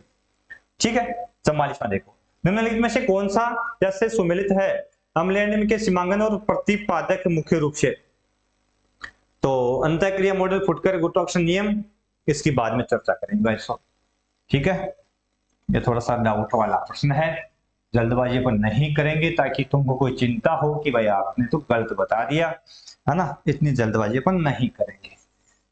ठीक है। 44वां देखो, निम्नलिखित में से कौन सा जैसे सुमेलित है अम्लीय के सीमांकन और प्रतिपादक मुख्य रूप से। तो अंतःक्रिया मॉडल, फुटकर, गुरुत्वाकर्षण नियम, इसकी बाद में चर्चा करेंगे, ठीक है। ये थोड़ा सा डाउट वाला प्रश्न है, जल्दबाजी पर नहीं करेंगे ताकि तुमको कोई चिंता हो कि भाई आपने तो गलत बता दिया, है ना। इतनी जल्दबाजी पर नहीं करेंगे।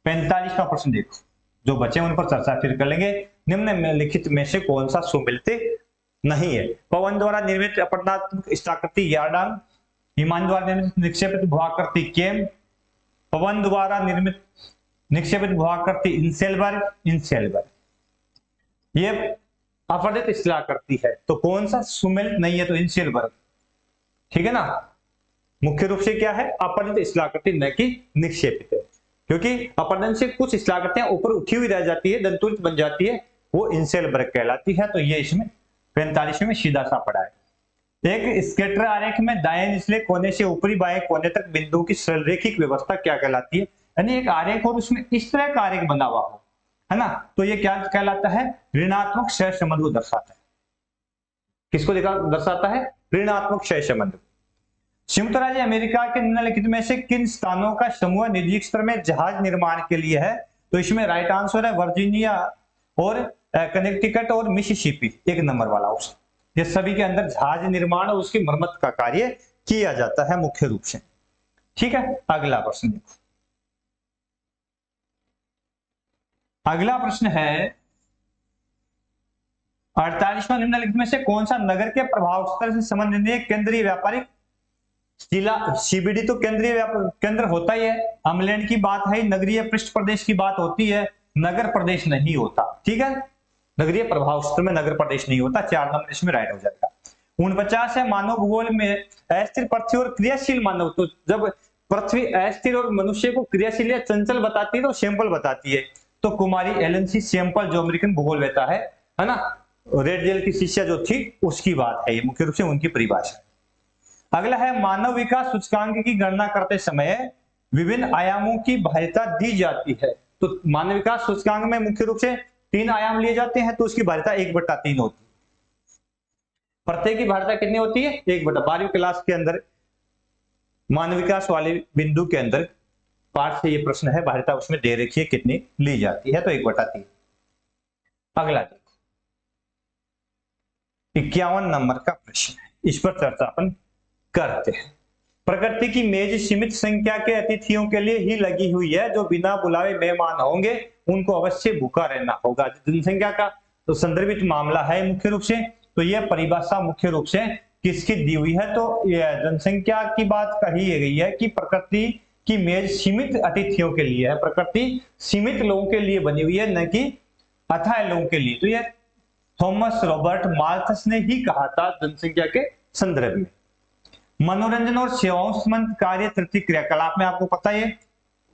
45वां प्रश्न देखो, जो बचे उन पर चर्चा फिर कर लेंगे। निम्नलिखित में से कौन सा सुमेलित नहीं है। पवन द्वारा निर्मित अपवर्तनात्मक स्थाकृति यार्डान, विमान द्वारा निर्मित निक्षेपित भूआकृति केम, पवन द्वारा निर्मित निक्षेपित भूआकृति इंसेलबर्ग, ये अपवर्तित शिलाकृति है। तो कौन सा सुमेलित नहीं है, तो इंसेलबर्ग, ठीक है ना। मुख्य रूप से क्या है, अपरित स्थलाकृति न कि निक्षेपित है, क्योंकि अपरदन से कुछ स्थलाकृतियां ऊपर उठी हुई रह जाती है, दंतुरित बन जाती है, वो इंसेल वर्ग कहलाती है। तो ये इसमें 45वें में सीधा सा पड़ा है। एक स्केटर आरेख में दाएं निचले कोने से ऊपरी बाएं कोने तक बिंदु की सरलरेखिक व्यवस्था क्या कहलाती है, यानी एक आरेख और उसमें इस तरह का आरेख बना हुआ हो, है ना, तो ये क्या कहलाता है, ऋणात्मक सहसंबंध को दर्शाता है। किसको दर्शाता है, ऋणात्मक सहसंबंध। संयुक्त राज्य अमेरिका के निम्नलिखित में से किन स्थानों का समूह निजी स्तर में जहाज निर्माण के लिए है, तो इसमें राइट आंसर है वर्जीनिया और कनेक्टिकट और मिसिसिपी, एक नंबर वाला ऑप्शन। ये सभी के अंदर जहाज निर्माण और उसकी मरम्मत का कार्य किया जाता है मुख्य रूप से। ठीक है, अगला प्रश्न देखो। अगला प्रश्न है 48वां, निम्नलिखित में से कौन सा नगर के प्रभाव स्तर से संबंधित केंद्रीय व्यापारिक जिला, सीबीडी तो केंद्रीय केंद्र होता ही है, अमलैंड की बात है, नगरीय पृष्ठ प्रदेश की बात होती है, नगर प्रदेश नहीं होता। ठीक है, नगरीय प्रभाव क्षेत्र में नगर प्रदेश नहीं होता, 4 नंबर इसमें राइट हो जाएगा। 49 है, मानव भूगोल में अस्थिर पृथ्वी और क्रियाशील मानव, तो जब पृथ्वी अस्थिर और मनुष्य को क्रियाशील या चंचल बताती है तो सैंपल बताती है, तो कुमारी एलन सी सैंपल जो अमेरिकन भूगोलवेता है ना, रेड जेल की शिष्या जो थी उसकी बात है, ये मुख्य रूप से उनकी परिभाषा। अगला है, मानव विकास सूचकांक की गणना करते समय विभिन्न आयामों की भारिता दी जाती है, तो मानव विकास सूचकांक में मुख्य रूप से 3 आयाम लिए जाते हैं, तो उसकी भारिता 1/3 होती है। प्रत्येक की भारिता कितनी होती है, 1/, 12वीं क्लास के अंदर मानव विकास वाले बिंदु के अंदर पाठ से ये प्रश्न है, भारिता उसमें दे रखी है कितनी ली जाती है, तो 1/3। अगला देखो 51 नंबर का प्रश्न है, इस पर चर्चा अपन करते हैं। प्रकृति की मेज सीमित संख्या के अतिथियों के लिए ही लगी हुई है, जो बिना बुलावे मेहमान होंगे उनको अवश्य भूखा रहना होगा। जनसंख्या का तो संदर्भित मामला है मुख्य रूप से, तो यह परिभाषा मुख्य रूप से किसकी दी हुई है, तो यह जनसंख्या की बात कही गई है कि प्रकृति की मेज सीमित अतिथियों के लिए है, प्रकृति सीमित लोगों के लिए बनी हुई है, न कि अथाह लोगों के लिए। तो यह थॉमस रॉबर्ट माल्थस ने ही कहा था जनसंख्या के संदर्भ में। मनोरंजन और सेवाओं से संबंधित कार्य तृतीय क्रियाकलाप में आपको पता है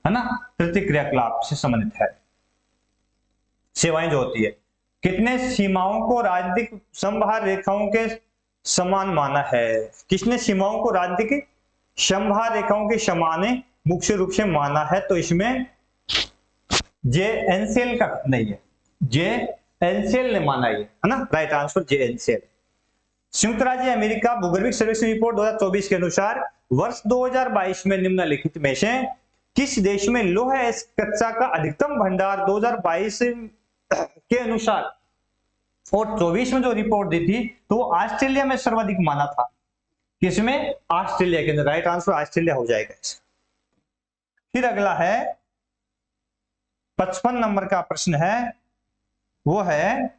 ना, तृतीय क्रियाकलाप से संबंधित है। सेवाएं जो होती है, कितने सीमाओं को राजनीतिक समभार रेखाओं के समान माना है, किसने सीमाओं को राजनीतिक समभार रेखाओं के समान मुख्य रूप से माना है, तो इसमें जे एनसेल का नहीं है, जे एनसेल ने माना है ना, राइट आंसर जे एनसेल। संयुक्त राज्य अमेरिका भूगर्भिक सर्वेक्षण रिपोर्ट 2024 के अनुसार वर्ष 2022 में निम्नलिखित में से किस देश में लौह कच्चा का अधिकतम भंडार 2022 के अनुसार और 24 में जो रिपोर्ट दी थी तो वो ऑस्ट्रेलिया में सर्वाधिक माना था। किसमें, ऑस्ट्रेलिया के अंदर, राइट आंसर ऑस्ट्रेलिया हो जाएगा। फिर अगला है 55 नंबर का प्रश्न है, वो है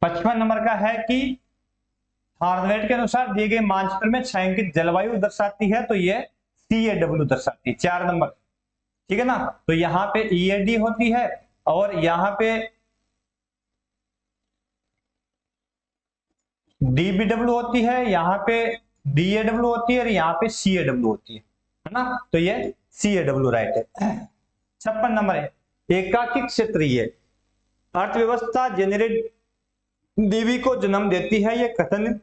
55 नंबर का है कि हार्डवेट के अनुसार दिए गए मानचित्र में छायांकित जलवायु दर्शाती है, तो ये CAW दर्शाती है, 4 नंबर। ठीक है ना, तो यहां पे EAD होती है और यहां पे DBW होती है, यहाँ पे DAW होती है और यहाँ पे CAW होती है ना, तो ये CAW राइट है। 56 नंबर है, एकाकी क्षेत्रीय अर्थव्यवस्था जेनरेट देवी को जन्म देती है, यह कथन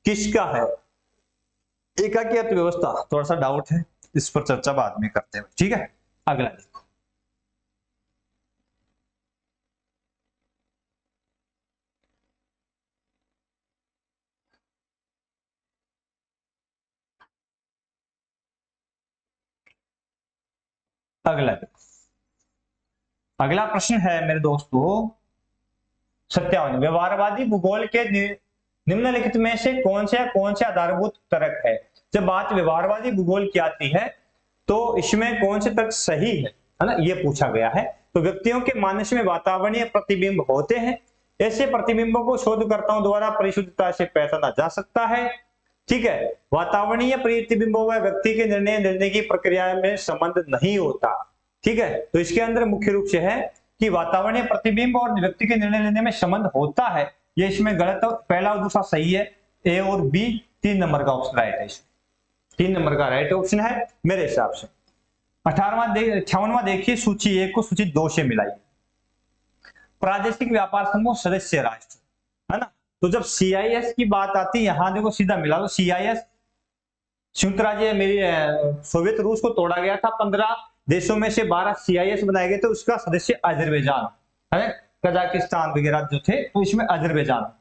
किसका है। एकाकी अर्थव्यवस्था थोड़ा सा डाउट है, इस पर चर्चा बाद में करते हैं। ठीक है, अगला देखो। अगला देखो, अगला प्रश्न है मेरे दोस्तों 57, व्यवहारवादी भूगोल के निम्नलिखित में से कौन से आधारभूत तर्क है। जब बात व्यवहारवादी भूगोल की आती है तो इसमें कौन से तर्क सही है ना, ये पूछा गया है। तो व्यक्तियों के मानस में वातावरणीय प्रतिबिंब होते हैं, ऐसे प्रतिबिंबों को शोधकर्ताओं द्वारा परिशुद्धता से पहचाना जा सकता है। ठीक है, वातावरणीय प्रतिबिंबों व व्यक्ति के निर्णय लेने की प्रक्रिया में संबंध नहीं होता। ठीक है, तो इसके अंदर मुख्य रूप से है कि वातावरणीय प्रतिबिंब और व्यक्ति के निर्णय लेने में संबंध होता है, ये इसमें गलत, पहला और दूसरा सही है। ए और बी 3 नंबर का ऑप्शन राइट है, 3 नंबर का राइट ऑप्शन है मेरे हिसाब से। 58वां देखिए, सूची 1 को सूची 2 से मिलाइए। प्रादेशिक व्यापार समूह सदस्य राष्ट्र, है ना। तो जब CIS की बात आती है, यहां देखो सीधा मिला दो। CIS संयुक्त राज्य मेरी सोवियत रूस को तोड़ा गया था, 15 देशों में से 12 CIS बनाए गए थे, उसका सदस्य अजरबैजान है, कजाकिस्तान वगैरह जो थे, तो इसमें अजरबैजान,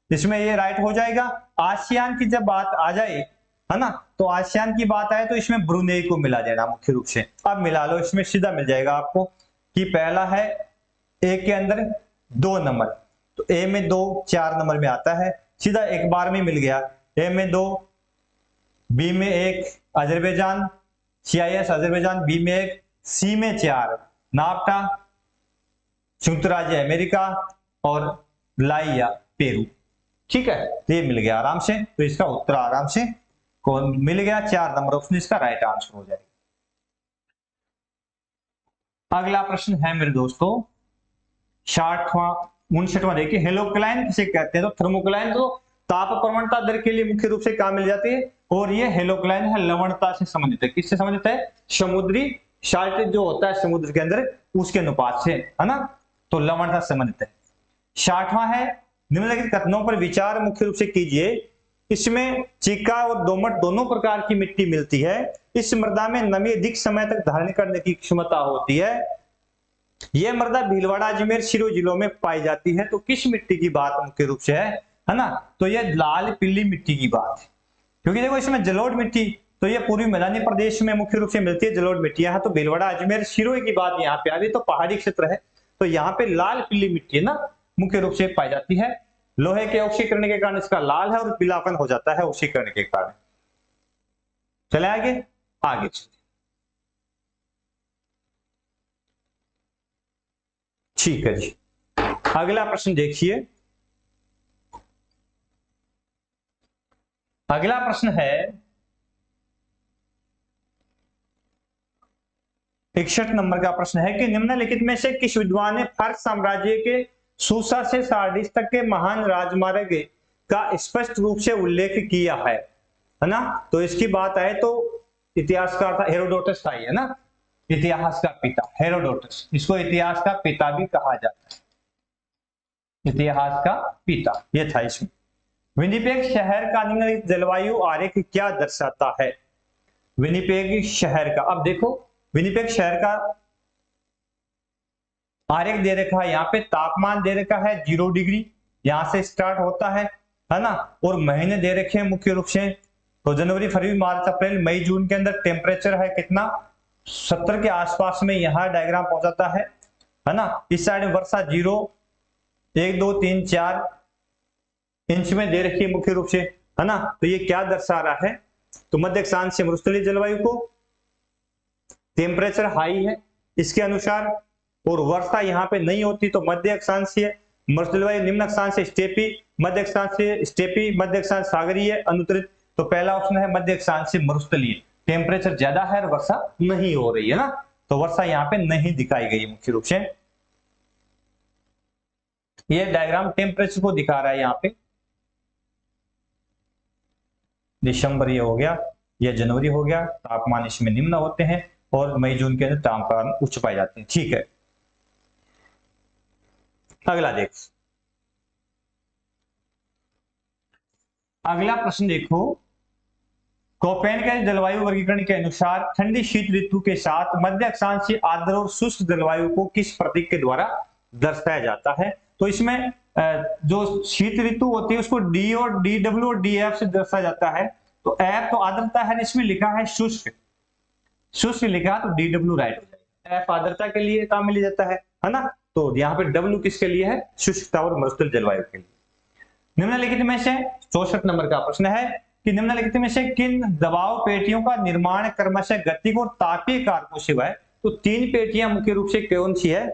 इसमें ये राइट हो जाएगा। आसियान की जब बात आ जाए, है ना, तो आसियान की बात आए तो इसमें ब्रुनेई को मिला देना मुख्य रूप से। अब मिला लो, इसमें सीधा मिल जाएगा आपको कि पहला है ए के अंदर 2 नंबर, तो ए में 2 4 नंबर में आता है, सीधा एक बार में मिल गया। ए में 2, बी में 1 अजरबैजान, CIS अजरबैजान, बी में 1, सी में 4 नाफ्टा संयुक्त राज्य अमेरिका, और लाइया पेरू। ठीक है, तो ये मिल गया आराम से, तो इसका उत्तर आराम से कौन मिल गया, 4 नंबर ऑप्शन इसका राइट आंसर हो जाएगा। अगला प्रश्न है मेरे दोस्तों 59वां देखिए, हेलोक्लाइन किसे कहते हैं? तो थर्मोक्लाइन तो ताप प्रवणता दर के लिए मुख्य रूप से काम मिल जाती है, और ये हेलोक्लाइन है लवणता से संबंधित है। किससे संबंधित है? समुद्री साल्ट जो होता है समुद्र के अंदर, उसके अनुपात से, है ना, तो लवणता से संबंधित है। 60वां है, निम्नलिखित कथनों पर विचार मुख्य रूप से कीजिए। इसमें चिका और दोमट दोनों प्रकार की मिट्टी मिलती है, इस मृदा में नमी अधिक समय तक धारण करने की क्षमता होती है, यह मृदा भीलवाड़ा अजमेर सिरोही जिलों में पाई जाती है। तो किस मिट्टी की बात मुख्य रूप से है ना, तो यह लाल पीली मिट्टी की बात है, क्योंकि देखो इसमें जलोढ़ मिट्टी, तो यह पूर्वी मैदानी प्रदेश में मुख्य रूप से मिलती है जलोढ़ मिट्टी। यहाँ तो भीलवाड़ा अजमेर सिरोही की बात यहाँ पे आ रही, तो पहाड़ी क्षेत्र है, तो यहाँ पे लाल पीली मिट्टी है ना मुख्य रूप से पाई जाती है। लोहे के ऑक्सीकरण के कारण इसका लाल है और पीलापन हो जाता है ऑक्सीकरण के कारण। चले आगे आगे चलिए, ठीक है जी। अगला प्रश्न देखिए, अगला प्रश्न है 61 नंबर का प्रश्न है कि निम्नलिखित में से किस विद्वान ने फारस साम्राज्य के सूसा से सारडीस तक के महान राजमार्ग का स्पष्ट रूप से उल्लेख किया है ना। तो इसकी बात आए तो इतिहासकार था हेरोडोटस था, है ना, इतिहास का पिता हेरोडोटस, इसको इतिहास का पिता भी कहा जाता है, इतिहास का पिता ये था इसमें। विनिपेग शहर का निम्नलिखित जलवायु आरेख क्या दर्शाता है? विनिपेग शहर का, अब देखो विनिपेग शहर का आरेख दे रखा है, यहाँ पे तापमान दे रखा है 0 डिग्री, यहां से स्टार्ट होता है ना, और महीने दे रखे हैं मुख्य रूप से, तो जनवरी फरवरी मार्च अप्रैल मई जून के अंदर टेम्परेचर है कितना 70 के आसपास में, यहाँ डायग्राम पहुंचाता है ना। इस साइड में वर्षा 0 1 2 3 4 इंच में दे रखी है मुख्य रूप से, है ना। तो ये क्या दर्शा रहा है? तो मध्य अक्षांश मरुस्थलीय जलवायु को, टेम्परेचर हाई है इसके अनुसार, और वर्षा यहाँ पे नहीं होती तो मध्य अक्षांशीय मरुस्थलीय जलवायु, निम्न अक्षांश स्टेपी, मध्य अक्षांशीय स्टेपी, मध्य अक्षांश सागरीय अनुत्तरित। तो पहला ऑप्शन है मध्य अक्षांशीय मरुस्थलीय, टेम्परेचर ज्यादा है और वर्षा नहीं हो रही है ना, तो वर्षा यहाँ पे नहीं दिखाई गई है मुख्य रूप से। ये डायग्राम टेम्परेचर को दिखा रहा है, यहाँ पे दिसंबर ये हो गया, यह जनवरी हो गया, तापमान इसमें निम्न होते हैं और मई जून के अंदर तापमान उच्च पाए जाते हैं। ठीक है, अगला देख, अगला प्रश्न देखो, कोपेनहेगन जलवायु वर्गीकरण के अनुसार ठंडी शीत ऋतु के साथ मध्य अक्षांशीय आर्द्र और शुष्क जलवायु को किस प्रतीक के द्वारा दर्शाया जाता है? तो इसमें जो शीत ऋतु होती है उसको डी और DW और DF से दर्शाया जाता है। तो एफ तो आर्द्रता है, इसमें लिखा है शुष्क, शुष्क लिखा तो DW राइट हो जाएगा। एफ आर्द्रता के लिए काम मिल जाता है ना, तो यहाँ पे W किसके लिए है? शुष्कता और मरुस्थल जलवायु के लिए। निम्नलिखित में से 64 नंबर का प्रश्न है कि निम्नलिखित में से किन दबाव पेटियों का निर्माण क्रमशः गतिक और तापीय कारकों से हुआ है? तो 3 पेटियां मुख्य रूप से कौन सी है?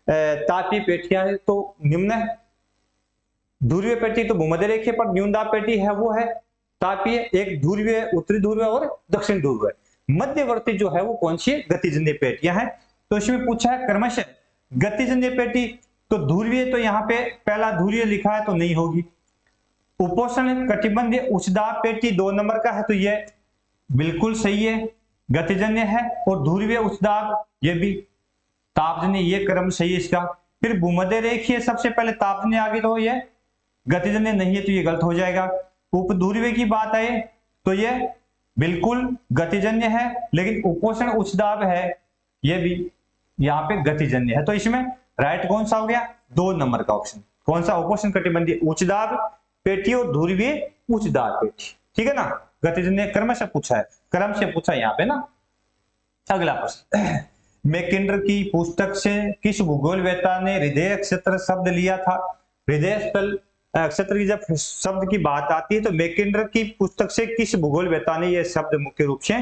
तापीय पेटियां है, तो निम्न ध्रुवीय पेटी तो भूमध्य रेखीय पर, न्यूनदाब पेटी है वो है तापीय, एक ध्रुवीय उत्तरी ध्रुवीय और दक्षिण ध्रुवीय, मध्यवर्ती जो है वो कौन सी है? गतिजन्य पेटियां हैं। तो इसमें पूछा है क्रमशः गतिजन्य पेटी, तो ध्रुवीय तो यहाँ पे पहला ध्रुवीय लिखा है तो नहीं होगी, उपोष्ण कटिबंधीय उच्चदाब पेटी 2 नंबर का है, तो ये बिल्कुल सही है, गतिजन्य है। और ध्रुवीय उच्चदाब ये भी तापजन्य, ये क्रम सही है इसका। फिर भूमध्य रेखीय सबसे पहले तापजन्य आगे, तो ये गतिजन्य नहीं है, तो ये गलत हो जाएगा। उपध्रुवीय की बात आए तो ये बिल्कुल गतिजन्य है, लेकिन उपोष्ण उच्चदाब है ये भी यहाँ पे गतिजन्य है। तो इसमें राइट कौन सा हो गया? 2 नंबर का ऑप्शन। कौन सा? उपोष्ण कटिबंधीय उच्चदाब पेटी और ध्रुवीय उच्चदाब पेटी, ठीक है ना। गतिजन्य क्रम से पूछा है, क्रम से पूछा है यहाँ पे ना। अगला प्रश्न, मैकेंडर की पुस्तक से किस भूगोलवेत्ता ने हृदय क्षेत्र शब्द लिया था? हृदय स्थल क्षेत्र की जब शब्द की बात आती है तो मैकेंडर की पुस्तक से किस भूगोलवेत्ता ने यह शब्द मुख्य रूप से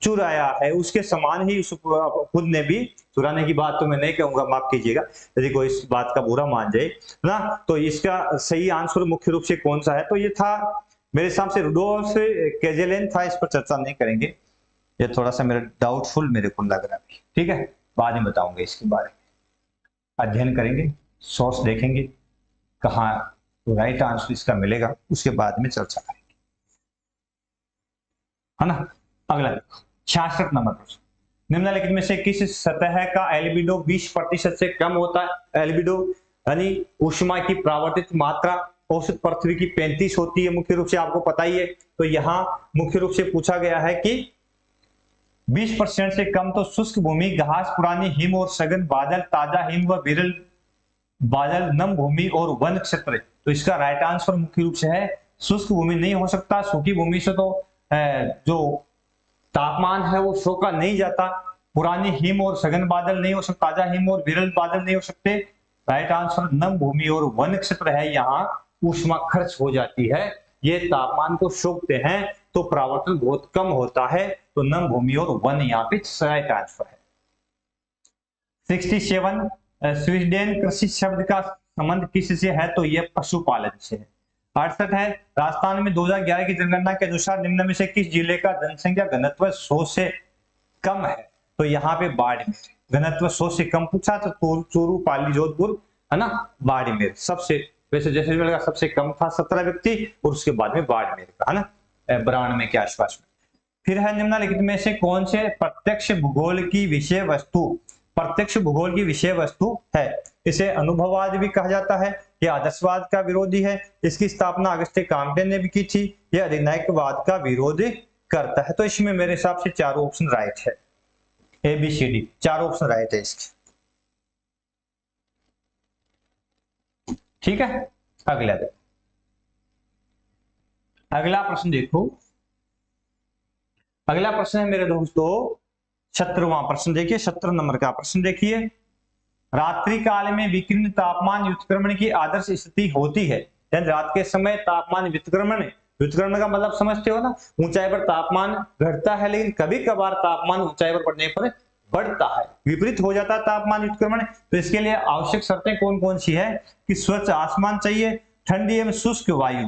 चुराया है? उसके समान ही खुद ने भी चुराने की बात तो मैं नहीं कहूंगा, माफ कीजिएगा यदि कोई इस बात का बुरा मान जाए ना। तो इसका सही आंसर मुख्य रूप से कौन सा है? तो ये था मेरे हिसाब से रुडोल्फ केजेलेन था। इस पर चर्चा नहीं करेंगे, ये थोड़ा सा मेरा डाउटफुल मेरे को लग रहा है, ठीक है। बाद में बताऊंगा इसके बारे में, अध्ययन करेंगे, सोर्स देखेंगे कहाँ राइट आंसर इसका मिलेगा, उसके बाद में चर्चा करेंगे, है ना। अगला देखो 66 नंबर प्रश्न, निम्नलिखित में से किस सतह का एल्बिडो 20% से कम होता है? एल्बिडो यानी ऊष्मा की परावर्तित मात्रा औसत पृथ्वी की 35 होती है, मुख्य रूप से आपको पता ही है। तो यहाँ मुख्य रूप से पूछा गया है कि 20% से कम तो शुष्क भूमि, घास, पुरानी हिम और सघन बादल, ताजा हिम व विरल बादल, नम भूमि और वन क्षेत्र। तो इसका राइट आंसर मुख्य रूप से है शुष्क भूमि नहीं हो सकता। सूखी भूमि से तो जो तापमान है वो सोखा नहीं जाता। पुरानी हिम और सघन बादल नहीं हो सकता, ताजा हिम और विरल बादल नहीं हो सकते। राइट आंसर नम भूमि और वन क्षेत्र है, यहाँ ऊष्मा खर्च हो जाती है, ये तापमान को सोखते हैं तो परावर्तन बहुत कम होता है। तो नम भूमि और वन यहाँ पे राइट आंसर है। 67 स्वीडेन कृषि शब्द का संबंध किससे है? तो यह पशुपालन से है। 68 है राजस्थान में 2011 की जनगणना के अनुसार निम्न में से किस जिले का जनसंख्या घनत्व 100 से कम है? तो यहाँ पे बाड़मेर घनत्व 100 से कम पूछा, तो चूरू, पाली, जोधपुर, है ना, बाड़मेर सबसे, वैसे जैसलमेर का सबसे कम था 17 व्यक्ति, और उसके बाद में बाड़मेर का, है ना, 92 के आसपास में। फिर है निम्नलिखित में से कौन से प्रत्यक्ष भूगोल की विषय वस्तु प्रत्यक्ष भूगोल की विषय वस्तु है? इसे अनुभववाद भी कहा जाता है, यह आदर्शवाद का विरोधी है, इसकी स्थापना अगस्त्य काम्टे ने भी की थी, यह अधिनायकवाद का विरोध करता है। तो इसमें मेरे हिसाब से चारों ऑप्शन राइट है, ABCD चारों ऑप्शन राइट है इसके, ठीक है। अगला प्रश्न देखो, अगला प्रश्न है मेरे दोस्तों 17वां प्रश्न। देखिए 17 नंबर का प्रश्न देखिए, रात्रि काल में विकीर्ण तापमान व्युत्क्रमण की आदर्श स्थिति होती है। रात के समय तापमान व्युत्क्रमण का मतलब समझते हो ना, ऊंचाई पर तापमान घटता है, लेकिन कभी कभार तापमान ऊंचाई पर बढ़ने पर बढ़ता है, विपरीत हो जाता है तापमान व्युत्क्रमण। तो इसके लिए आवश्यक शर्तें कौन कौन सी है? कि स्वच्छ आसमान चाहिए, ठंडी एवं शुष्क वायु,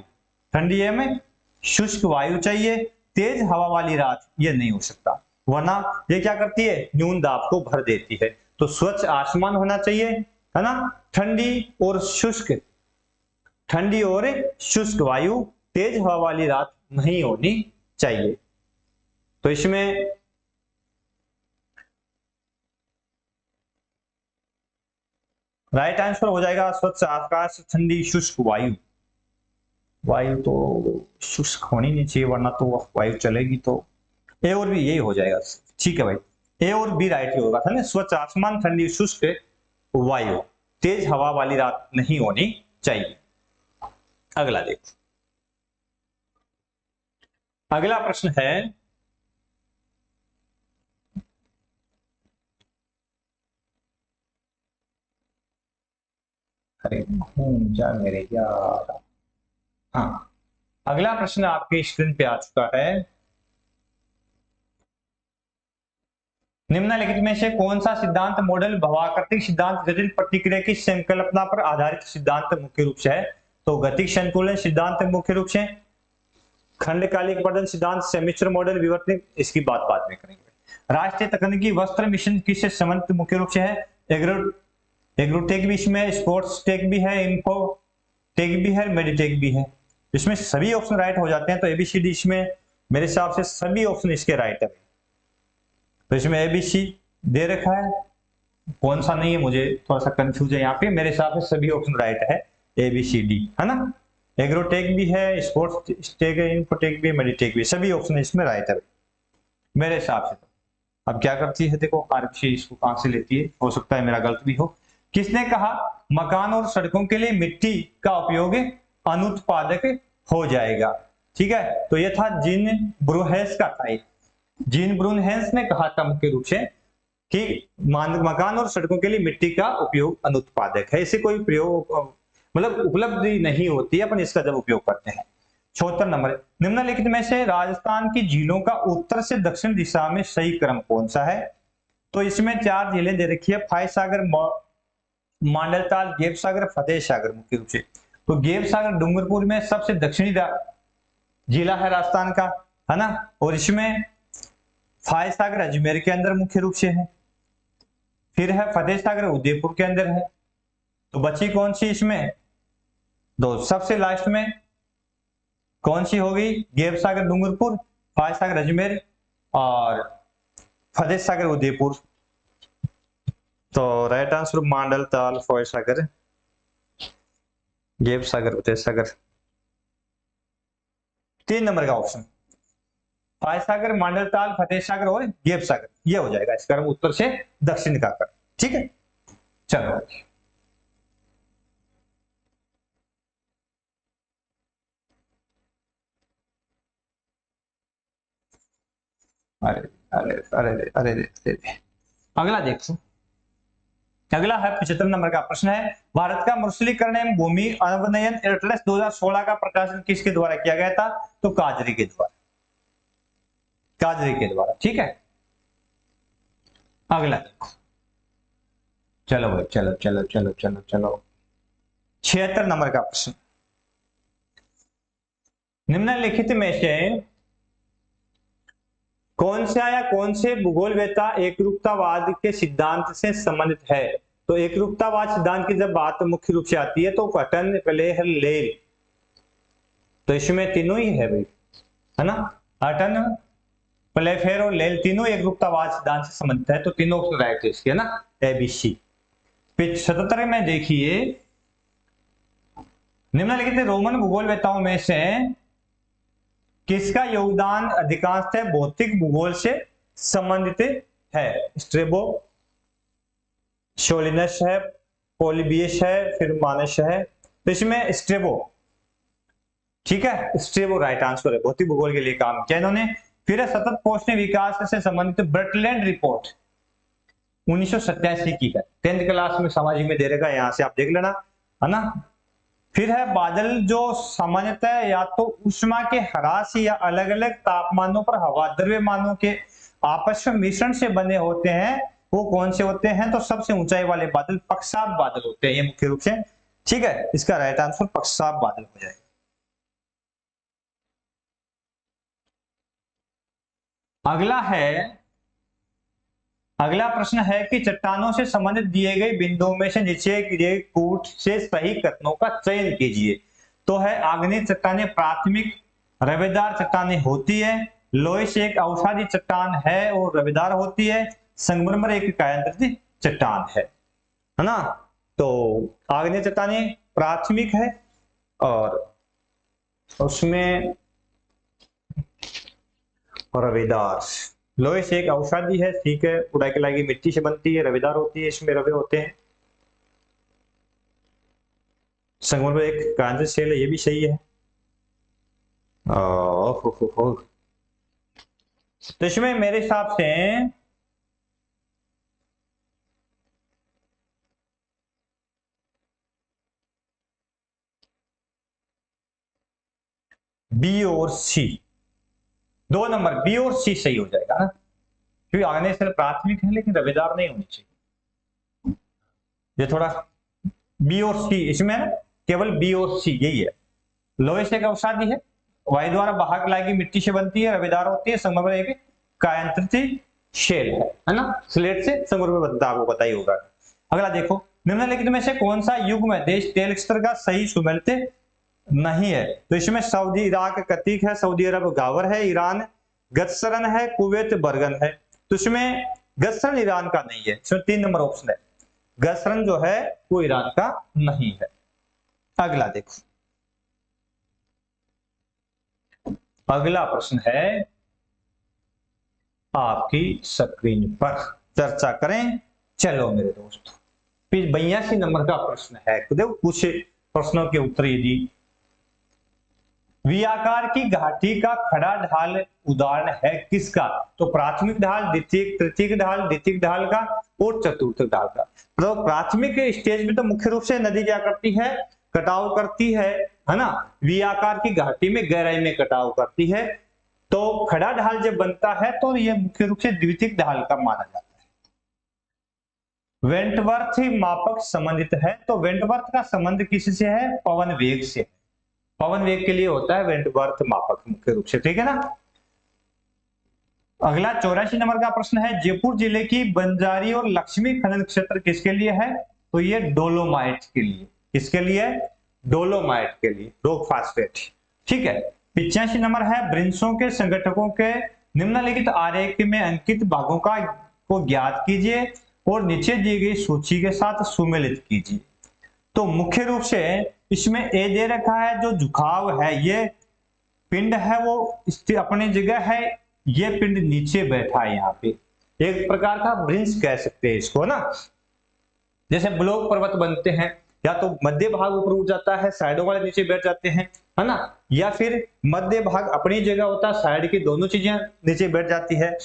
ठंडी एवं शुष्क वायु चाहिए, तेज हवा वाली रात ये नहीं हो सकता, वरना ये क्या करती है? न्यून दाब को भर देती है। तो स्वच्छ आसमान होना चाहिए, है ना, ठंडी और शुष्क वायु, तेज हवा वाली रात नहीं होनी चाहिए। तो इसमें राइट आंसर हो जाएगा स्वच्छ आकाश, ठंडी शुष्क वायु। वायु तो शुष्क होनी नहीं चाहिए, वरना तो वायु चलेगी, तो ए और बी यही हो जाएगा, ठीक है भाई, ए और बी राइट ही होगा, है ना। स्वच्छ आसमान, ठंडी शुष्क वायु, तेज हवा वाली रात नहीं होनी चाहिए। अगला देखो, अगला प्रश्न है अरे जा मेरे यार, हाँ अगला प्रश्न आपके स्क्रीन पे आ चुका है। निम्नलिखित में से कौन सा सिद्धांत मॉडल भवाकृतिक सिद्धांत जटिल प्रतिक्रिया की संकल्पना पर आधारित सिद्धांत मुख्य रूप से है? तो गतिक संतुलन सिद्धांत मुख्य रूप से, खंडकालिक वर्धन सिद्धांत, सेमिस्टर मॉडल, विवर्तनिक, इसकी बात बाद में करेंगे। राष्ट्रीय तकनीकी वस्त्र मिशन किससे संबंधित मुख्य रूप से है? एग्रोटेक भी इसमें, स्पोर्ट्स टेक भी है, इंफो टेक भी है, मेडिटेक भी है। इसमें सभी ऑप्शन राइट हो जाते हैं, तो एबीसीडी इसमें मेरे हिसाब से सभी ऑप्शन इसके राइट है। तो इसमें एबीसी दे रखा है, कौन सा नहीं है मुझे थोड़ा सा कंफ्यूज है यहाँ पे। मेरे हिसाब से सभी ऑप्शन राइट है, एबीसीडी है ना। एग्रोटेक भी है, स्पोर्ट्स टेक है, इन्फोटेक भी है, मेडिटेक भी, सभी ऑप्शन इसमें राइट है मेरे हिसाब से। अब क्या करती है देखो, आरक्षी इसको कहां से लेती है, हो सकता है मेरा गलत भी हो। किसने कहा मकान और सड़कों के लिए मिट्टी का उपयोग अनुत्पादक हो जाएगा? ठीक है, तो ये था जीन ब्रूहेस का था। जीन ब्रूनहेंस ने कहा था मुख्य रूप से कि मकान और सड़कों के लिए मिट्टी का उपयोग अनुत्पादक है, इसे कोई प्रयोग मतलब उपलब्धि नहीं होती है अपन इसका जब उपयोग करते हैं। 76 नंबर, निम्नलिखित में से राजस्थान की झीलों का उत्तर से दक्षिण दिशा में सही क्रम कौन सा है? तो इसमें 4 झीलें दे रखी है, फाय सागर, मांडलताल, गेप सागर, फतेह सागर मुख्य रूप से। तो गेप सागर डूंगरपुर में सबसे दक्षिणी जिला है राजस्थान का, है ना। और इसमें फाय सागर अजमेर के अंदर मुख्य रूप से है, फिर है फतेह सागर उदयपुर के अंदर है। तो बची कौन सी इसमें दो, सबसे लास्ट में कौन सी होगी? गेप सागर डूंगरपुर, फाय सागर अजमेर और फतेह सागर उदयपुर। तो राइट आंसर मांडल ताल फाय सागर गेप सागर फतेह सागर। 3 नंबर का ऑप्शन फाय सागर, मांडल ताल, फतेह सागर और गेप सागर, ये हो जाएगा इसका क्रम उत्तर से दक्षिण का क्रम। ठीक है, चलो अरे अरे अरे अरे अरे अरे, अगला देखो। अगला है 75 नंबर का प्रश्न है, भारत का मरुस्थलीकरण एवं भूमि अवनयन एटलस 2016 का प्रकाशन किसके द्वारा किया गया था? तो काजरी के द्वारा, काजरी के द्वारा। ठीक है, अगला देखो, चलो भाई चलो चलो चलो चलो चलो। 76 नंबर का प्रश्न, निम्नलिखित में से कौन सा या कौन से भूगोलवेत्ता एकरूपतावाद के सिद्धांत से संबंधित है? तो एकरूपतावाद सिद्धांत की जब बात मुख्य रूप से आती है तो पटन, प्लेहर, लेल, तो इसमें तीनों ही है भाई, है ना। अटन, प्लेफेर और लेल तीनों एकरूपतावाद सिद्धांत से संबंधित है, तो तीनों राइट है इसके, है ना, एबीसी। 77 में देखिए, निम्नलिखित रोमन भूगोलवेत्ताओं में से किसका योगदान अधिकांशतः भौतिक भूगोल से संबंधित है? स्ट्रेबो, सोलिनस है, पोलिबियस है, फिर मानस है। तो इसमें स्ट्रेबो, ठीक है, स्ट्रेबो राइट आंसर है, भौतिक भूगोल के लिए काम किया इन्होंने। फिर सतत पौष्टिक विकास से संबंधित बर्टलैंड रिपोर्ट 1987 की है, 10th क्लास में सामाजिक में दे रहेगा, यहां से आप देख लेना, है ना। फिर है बादल, जो सामान्यतः या तो उष्मा के ह्रास या अलग अलग तापमानों पर हवा द्रव्यमानों के आपस में मिश्रण से बने होते हैं, वो कौन से होते हैं? तो सबसे ऊंचाई वाले बादल पक्षाप बादल होते हैं ये मुख्य रूप से। ठीक है, इसका राइट आंसर पक्षाप बादल हो जाएगा। अगला प्रश्न है कि चट्टानों से संबंधित दिए गए बिंदुओं में से नीचे दिए कूट से सही कथनों का चयन कीजिए। तो है आग्नेय चट्टानें प्राथमिक रवेदार चट्टानें होती है, लोहे से एक औषधि चट्टान है और रवेदार होती है, संगमरमर एक कायांतरित चट्टान है ना। तो आग्नेय चट्टानें प्राथमिक है और उसमें रवेदार, लोहे से एक औषधि है, ठीक है, उड़ाकेला की मिट्टी से बनती है, रवेदार होती है, इसमें रवे होते हैं, संगमरमर एक कायांतरित सेल है, ये भी सही है। तो इसमें मेरे हिसाब से बी और सी, 2 नंबर बी और सी सही हो जाएगा ना, क्योंकि आग्नेय सेल प्राथमिक है लेकिन रवेदार नहीं होनी चाहिए। ये थोड़ा बी और सी, इसमें केवल बी और सी यही है। लोहे से एक औषधि है, वायु द्वारा बाहर लाएगी, मिट्टी से बनती है, रवेदार होती है, संगमरमर एक कायांतरित शेल है ना, स्लेट से संगमरमर बनता है, आपको पता ही होगा। अगला देखो, निम्नलिखित में से कौन सा युग्म देश तेल स्तर का सही सुमेलित नहीं है। तो इसमें सऊदी इराक कतीक है, सऊदी अरब गावर है, ईरान गतसरन है, कुवैत बर्गन है। तो इसमें गतसरन ईरान का नहीं है, इसमें 3 नंबर ऑप्शन है, गतसरन जो है वो ईरान का नहीं है। अगला देखो, अगला प्रश्न है आपकी स्क्रीन पर, चर्चा करें। चलो मेरे दोस्तों, 82 नंबर का प्रश्न है, देखो कुछ प्रश्नों के उत्तर यदि वी आकार की घाटी का खड़ा ढाल उदाहरण है किसका? तो प्राथमिक ढाल, द्वितीयक, तृतीयक ढाल, द्वितीयक ढाल का और चतुर्थ ढाल का। तो प्राथमिक स्टेज में तो मुख्य रूप से नदी क्या करती है? कटाव करती है ना, वी आकार की घाटी में गहराई में कटाव करती है। तो खड़ा ढाल जब बनता है तो यह मुख्य रूप से द्वितीयक ढाल का माना जाता है। वेंटवर्थ मापक संबंधित है, तो वेंटवर्थ का संबंध किससे है? पवन वेग से। पवन वेग के लिए होता है वेंटवर्थ मापक मुख्य रूप से, ठीक है ना। अगला 84 नंबर का प्रश्न है, जयपुर जिले की बंजारी और लक्ष्मी खनन क्षेत्र किसके लिए है? तो ये डोलोमाइट के लिए। किसके लिए? डोलोमाइट के लिए, रॉक फास्फेट, ठीक है। 85 नंबर है, ब्रिंसों के संगठकों के निम्नलिखित आरेख में अंकित भागों का को ज्ञात कीजिए और नीचे दी गई सूची के साथ सुमेलित कीजिए। तो मुख्य रूप से इसमें ए दे रखा है, जो झुकाव है, ये पिंड है वो अपनी जगह है, ये पिंड नीचे बैठा है यहाँ पे, एक प्रकार का ब्रिंस कह सकते हैं इसको ना। जैसे ब्लॉक पर्वत बनते हैं, या तो मध्य भाग ऊपर उठ जाता है, साइडों वाले नीचे बैठ जाते हैं, है ना, या फिर मध्य भाग अपनी जगह होता है, साइड की दोनों चीजें नीचे बैठ जाती है,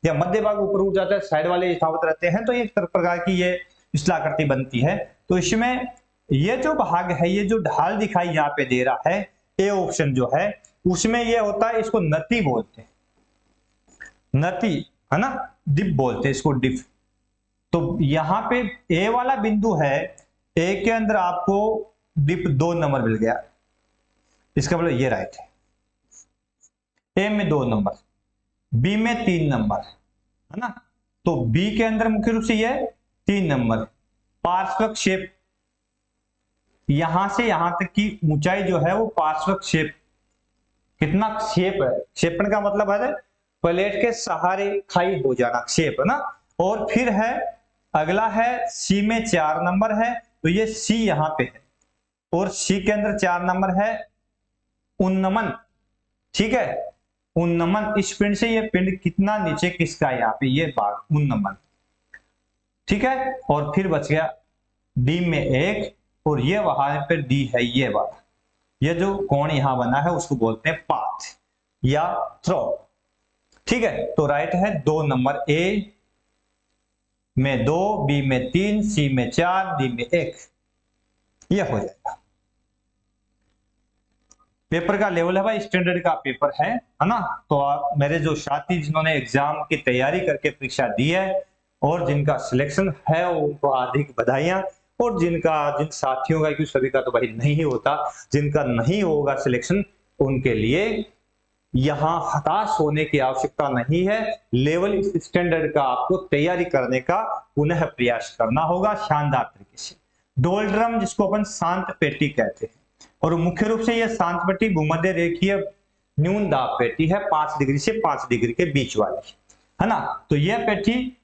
या मध्य भाग ऊपर उठ जाता है, साइड वाले यथावत रहते हैं। तो ये प्रकार की ये स्थलाकृति बनती है। तो इसमें ये जो भाग है, ये जो ढाल दिखाई यहाँ पे दे रहा है, ए ऑप्शन जो है उसमें ये होता है, इसको नती बोलते हैं, नती, है ना, डिप बोलते हैं इसको, डिप। तो यहाँ पे ए वाला बिंदु है, ए के अंदर आपको डिप 2 नंबर मिल गया, इसका मतलब ये राइट है। ए में 2 नंबर, बी में 3 नंबर, है ना। तो बी के अंदर मुख्य रूप से ये 3 नंबर। पार्श्वक्षेप, यहां से यहां तक की ऊंचाई जो है वो पार्श्वक्षेप, कितना क्षेप है, क्षेपण का मतलब है प्लेट के सहारे खाई हो जाना, क्षेप, है ना। और फिर है अगला है सी में 4 नंबर है, तो ये सी यहां पे है, और सी के अंदर 4 नंबर है उन्नमन, ठीक है, उन्नमन। इस पिंड से ये पिंड कितना नीचे किसका है, यहाँ पे ये भाग उन्नमन, ठीक है। और फिर बच गया डी में 1, और ये वहां पे डी है, ये वाला, ये जो कोण यहां बना है उसको बोलते हैं पाथ या थ्रो, ठीक है। तो राइट है 2 नंबर, ए में 2, बी में 3, सी में 4, डी में 1, ये हो जाएगा। पेपर का लेवल है भाई, स्टैंडर्ड का पेपर है ना। तो आप मेरे जो साथी जिन्होंने एग्जाम की तैयारी करके परीक्षा दी है और जिनका सिलेक्शन है उनको हार्दिक बधाइयां, और जिन साथियों का, क्योंकि सभी का तो भाई नहीं होता, जिनका नहीं होगा सिलेक्शन उनके लिए यहां हताश होने की आवश्यकता नहीं है। लेवल स्टैंडर्ड का आपको तैयारी करने का पुनः प्रयास करना होगा शानदार तरीके से। डोलड्रम जिसको अपन शांत पेटी कहते हैं, और मुख्य रूप से यह शांत पेटी भूमध्य रेखीय न्यून दाब पेटी है, 5 डिग्री से 5 डिग्री के बीच वाली, है ना। तो यह पेटी,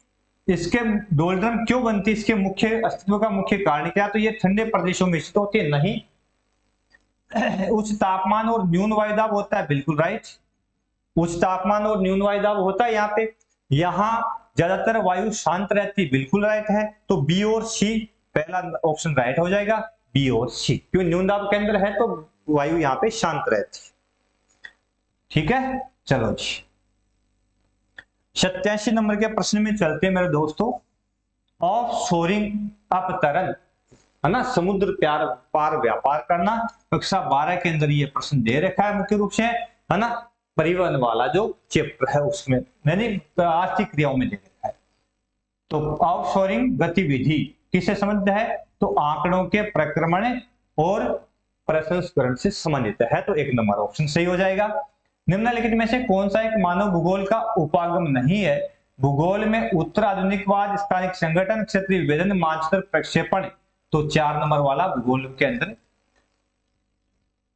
इसके डोलड्रम क्यों बनती है, इसके मुख्य अस्तित्व का मुख्य कारण क्या? तो ये ठंडे प्रदेशों में स्थित होती है, नहीं। उच्च तापमान और न्यून वायुदाब होता है, बिल्कुल राइट, उच्च तापमान और न्यून वायुदाब होता है यहाँ पे। यहाँ ज्यादातर वायु शांत रहती, बिल्कुल राइट है। तो बी और सी, पहला ऑप्शन राइट हो जाएगा, बी और सी, क्योंकि न्यून दाब के अंदर है तो वायु यहाँ पे शांत रहती, ठीक है। चलो जी, 87 नंबर के प्रश्न में चलते हैं मेरे दोस्तों। ऑफ शोरिंग अपतरण, है ना, समुद्र पार व्यापार करना, कक्षा 12 के अंदर ये प्रश्न दे रखा है मुख्य रूप से, है ना, परिवहन वाला जो चैप्टर है उसमें, यानी आर्थिक क्रियाओं में दे रखा है। तो ऑफशोरिंग गतिविधि किससे संबंधित है? तो आंकड़ों के प्रक्रमण और प्रसंस्करण से संबंधित है, तो 1 नंबर ऑप्शन सही हो जाएगा। निम्नलिखित में से कौन सा एक मानव भूगोल का उपागम नहीं है? भूगोल में उत्तर आधुनिकवाद, स्थानिक संगठन, क्षेत्रीय विभाजन, मानचित्र प्रक्षेपण, तो 4 नंबर वाला भूगोल के अंदर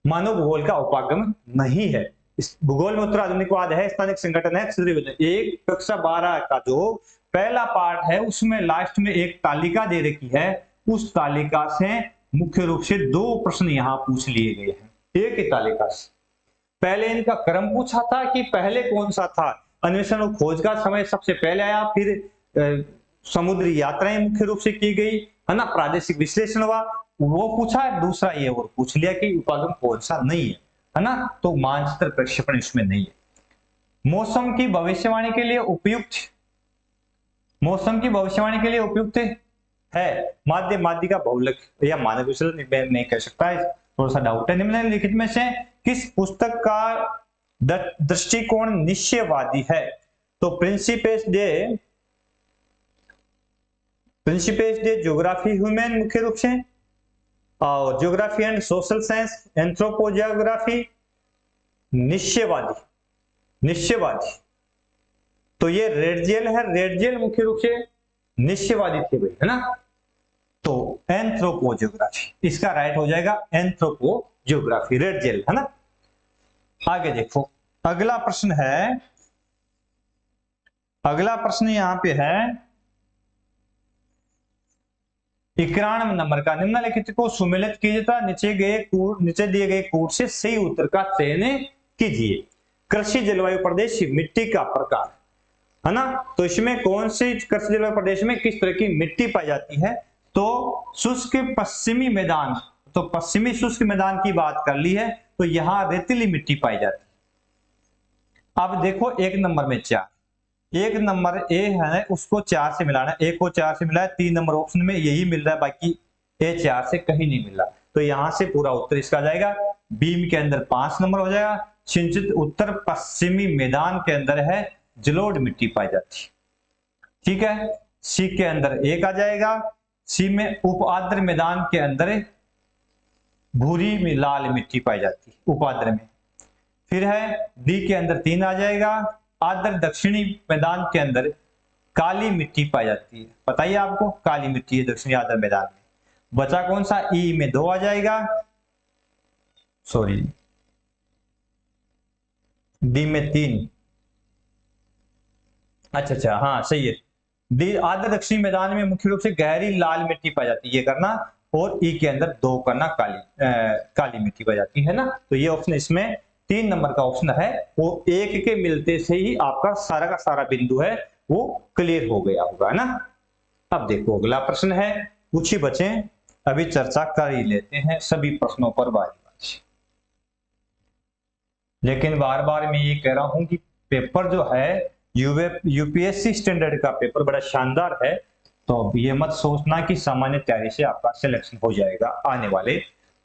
मानव भूगोल का उपागम नहीं है। इस भूगोल में उत्तराधुनिकवाद है, स्थानिक संगठन है, क्षेत्रीय विज्ञान। एक कक्षा 12 का जो पहला पार्ट है उसमें लास्ट में एक तालिका दे रखी है, उस तालिका से मुख्य रूप से 2 प्रश्न यहाँ पूछ लिए गए हैं, एक ही तालिका से। पहले इनका क्रम पूछा था कि पहले कौन सा था, अन्वेषण और खोज का समय सबसे पहले आया, फिर समुद्री यात्राएं मुख्य रूप से की गई, है ना, प्रादेशिक विश्लेषण हुआ, वो पूछा। दूसरा ये और पूछ लिया कि उपागम कौन सा नहीं है ना, तो मानचित्र प्रक्षेपण इसमें नहीं है। मौसम की भविष्यवाणी के लिए उपयुक्त, मौसम की भविष्यवाणी के लिए उपयुक्त है माध्य माध्यिका बहुलक या मानक विश्लेषण, नहीं कह सकता है, थोड़ा सा डाउट है। निम्नलिखित में से किस पुस्तक का दृष्टिकोण निश्चयवादी है? तो प्रिंसिपेस डे ज्योग्राफी ह्यूमन मुख्य रूप से, और ज्योग्राफी एंड सोशल साइंस, एंथ्रोपोजियोग्राफी निश्चयवादी। तो ये रेडजेल है, रेडजेल मुख्य रूप से निश्चयवादी थे भाई, है ना। तो एंथ्रोपोजियोग्राफी इसका राइट हो जाएगा, एंथ्रोपोजियोग्राफी, रेडजेल, है ना। आगे देखो, अगला प्रश्न यहां पे है 91 नंबर का। निम्नलिखित को सुमेलित कीजिए तथा नीचे दिए गए कोड से सही उत्तर का चयन कीजिए। कृषि जलवायु प्रदेश, मिट्टी का प्रकार, है ना। तो इसमें कौन सी कृषि जलवायु प्रदेश में किस तरह की मिट्टी पाई जाती है? तो शुष्क पश्चिमी मैदान, तो पश्चिमी शुष्क मैदान की बात कर ली है, तो यहां रेतीली मिट्टी पाई जाती है। अब देखो 1 नंबर में 4, 1 नंबर ए है उसको 4 से मिलाना है, ए को 4 से मिला है, 3 नंबर ऑप्शन में यही मिल रहा है, बाकी ए 4 से कहीं नहीं मिल रहा, तो यहां से पूरा उत्तर इसका जाएगा। बीम के अंदर 5 नंबर हो जाएगा। सिंचित उत्तर पश्चिमी मैदान के अंदर है, जलोढ़ मिट्टी पाई जाती है, ठीक है। सी के अंदर 1 आ जाएगा। सी में उप आर्द्र मैदान के अंदर भूरी में लाल मिट्टी पाई जाती है, उप आर्द्र में। फिर है डी के अंदर 3 आ जाएगा। आर्द्र दक्षिणी मैदान के अंदर काली मिट्टी पाई जाती है, बताइए आपको, काली मिट्टी है दक्षिणी आर्द्र मैदान में। बचा कौन सा? ई में 2 आ जाएगा, सॉरी डी में 3, अच्छा हाँ सही है। डी आर्द्र दक्षिणी मैदान में मुख्य रूप से गहरी लाल मिट्टी पाई जाती है, ये करना, और ई के अंदर 2 करना, काली मिट्टी पाई जाती है ना। तो ये ऑप्शन इसमें 3 नंबर का ऑप्शन है, वो 1 के मिलते से ही आपका सारा का सारा बिंदु है वो क्लियर हो गया होगा, है ना। अब देखो अगला प्रश्न है, कुछ ही बचे, अभी चर्चा कर ही लेते हैं सभी प्रश्नों पर बारी बारी। लेकिन बार बार मैं ये कह रहा हूं कि पेपर जो है यूपीएससी स्टैंडर्ड का पेपर बड़ा शानदार है, तो ये मत सोचना कि सामान्य तैयारी से आपका सिलेक्शन हो जाएगा आने वाले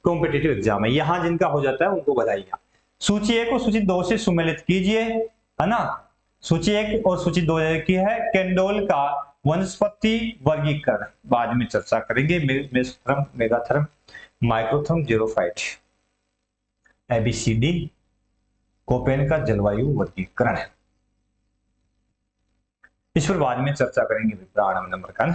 कॉम्पिटिटिव एग्जाम में। यहां जिनका हो जाता है उनको बधाइयां। सूची 1 और सूची 2 से सुमेलित कीजिए, है ना। सूची 1 और सूची 2 की है कैंडोल का वनस्पति वर्गीकरण, बाद में चर्चा करेंगे। मेसोथर्म, मेगाथर्म, माइक्रोथर्म, जीरोफाइट, एबीसीडी, कोपेन का जलवायु वर्गीकरण है, इस पर बाद में चर्चा करेंगे। 92 नंबर का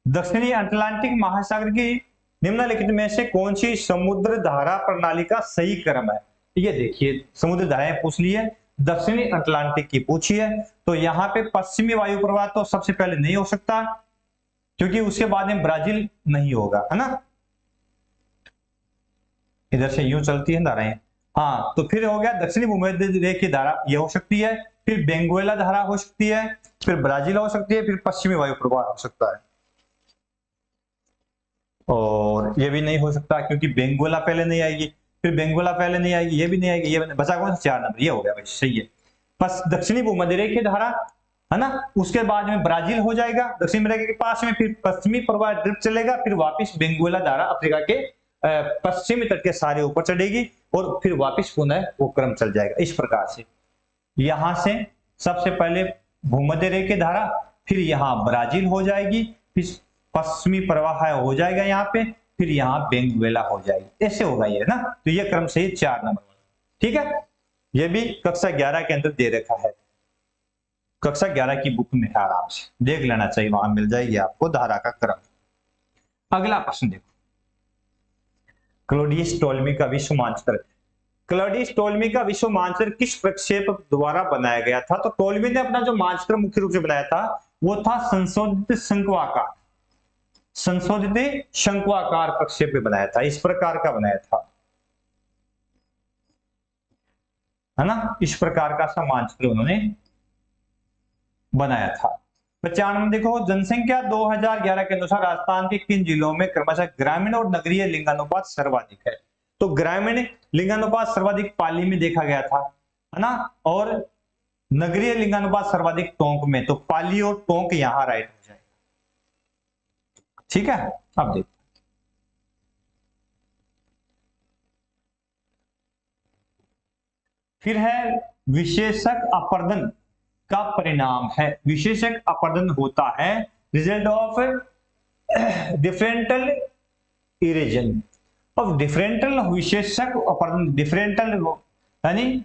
दक्षिणी अटलांटिक महासागर की निम्नलिखित में से कौन सी समुद्र धारा प्रणाली का सही क्रम है? ये देखिए समुद्र धाराएं पूछ ली है, दक्षिणी अटलांटिक की पूछी है, तो यहाँ पे पश्चिमी वायु प्रवाह तो सबसे पहले नहीं हो सकता, क्योंकि उसके बाद में ब्राजील नहीं होगा, है ना। इधर से यूं चलती है धाराएं, हाँ, तो फिर हो गया दक्षिणी भूमध्य रेखा धारा, ये हो सकती है, फिर बेंगुएला धारा हो सकती है, फिर ब्राजील हो सकती है, फिर पश्चिमी वायु प्रवाह हो सकता है, और ये भी नहीं हो सकता क्योंकि बेंगुएला पहले नहीं आएगी, फिर बेंगुएला पहले नहीं आएगी, ये भी नहीं आएगी, ये बचा कौन सा? 4 नंबर, ये हो गया भाई, सही है। बस दक्षिणी भूमध्य रेखा धारा, है ना, उसके बाद में ब्राजील हो जाएगा दक्षिण रेखा के पास में, फिर पश्चिमी प्रवाह ड्रिफ्ट चलेगा, फिर वापिस बेंगुएला धारा अफ्रीका के पश्चिमी तट के सारे ऊपर चढ़ेगी, और फिर वापिस पुनः वो क्रम चल जाएगा इस प्रकार से। यहां से सबसे पहले भूमध्य रेखा धारा, फिर यहाँ ब्राजील हो जाएगी, फिर पश्चिमी प्रवाह हो जाएगा यहाँ पे, फिर यहाँ बेंगुएला हो जाएगी, ऐसे होगा ये ना। तो ये क्रम से 4 नंबर, ठीक है। ये भी कक्षा 11 के अंदर दे रखा है, कक्षा 11 की बुक में है, आराम से देख लेना चाहिए, वहां मिल जाएगी आपको धारा का क्रम। अगला प्रश्न देखो, क्लॉडियस टोल्मी का विश्व मानचित्र। क्लॉडियस टोल्मी का विश्व मानचित्र किस प्रक्षेप द्वारा बनाया गया था? तो टोल्मी ने अपना जो मानचित्र मुख्य रूप से बनाया था वो था संशोधित शंक्वाकार, संशोधित शंक्वाकार प्रक्षेप में बनाया था, इस प्रकार का बनाया था, है ना, इस प्रकार का सा मानचित्र उन्होंने बनाया था। 95 देखो, जनसंख्या 2011 के अनुसार राजस्थान के किन जिलों में क्रमशः ग्रामीण और नगरीय लिंगानुपात सर्वाधिक है? तो ग्रामीण लिंगानुपात सर्वाधिक पाली में देखा गया था, है ना, और नगरीय लिंगानुपात सर्वाधिक टोंक में। तो पाली और टोंक यहां राइट हो जाएगा। ठीक है, अब देखो फिर है विशेषक अपरदन का परिणाम है। विशेषक अपरदन होता है रिजल्ट ऑफ डिफरेंटल इरेजन। अब डिफरेंटल विशेषक अपरदन, डिफरेंटल यानी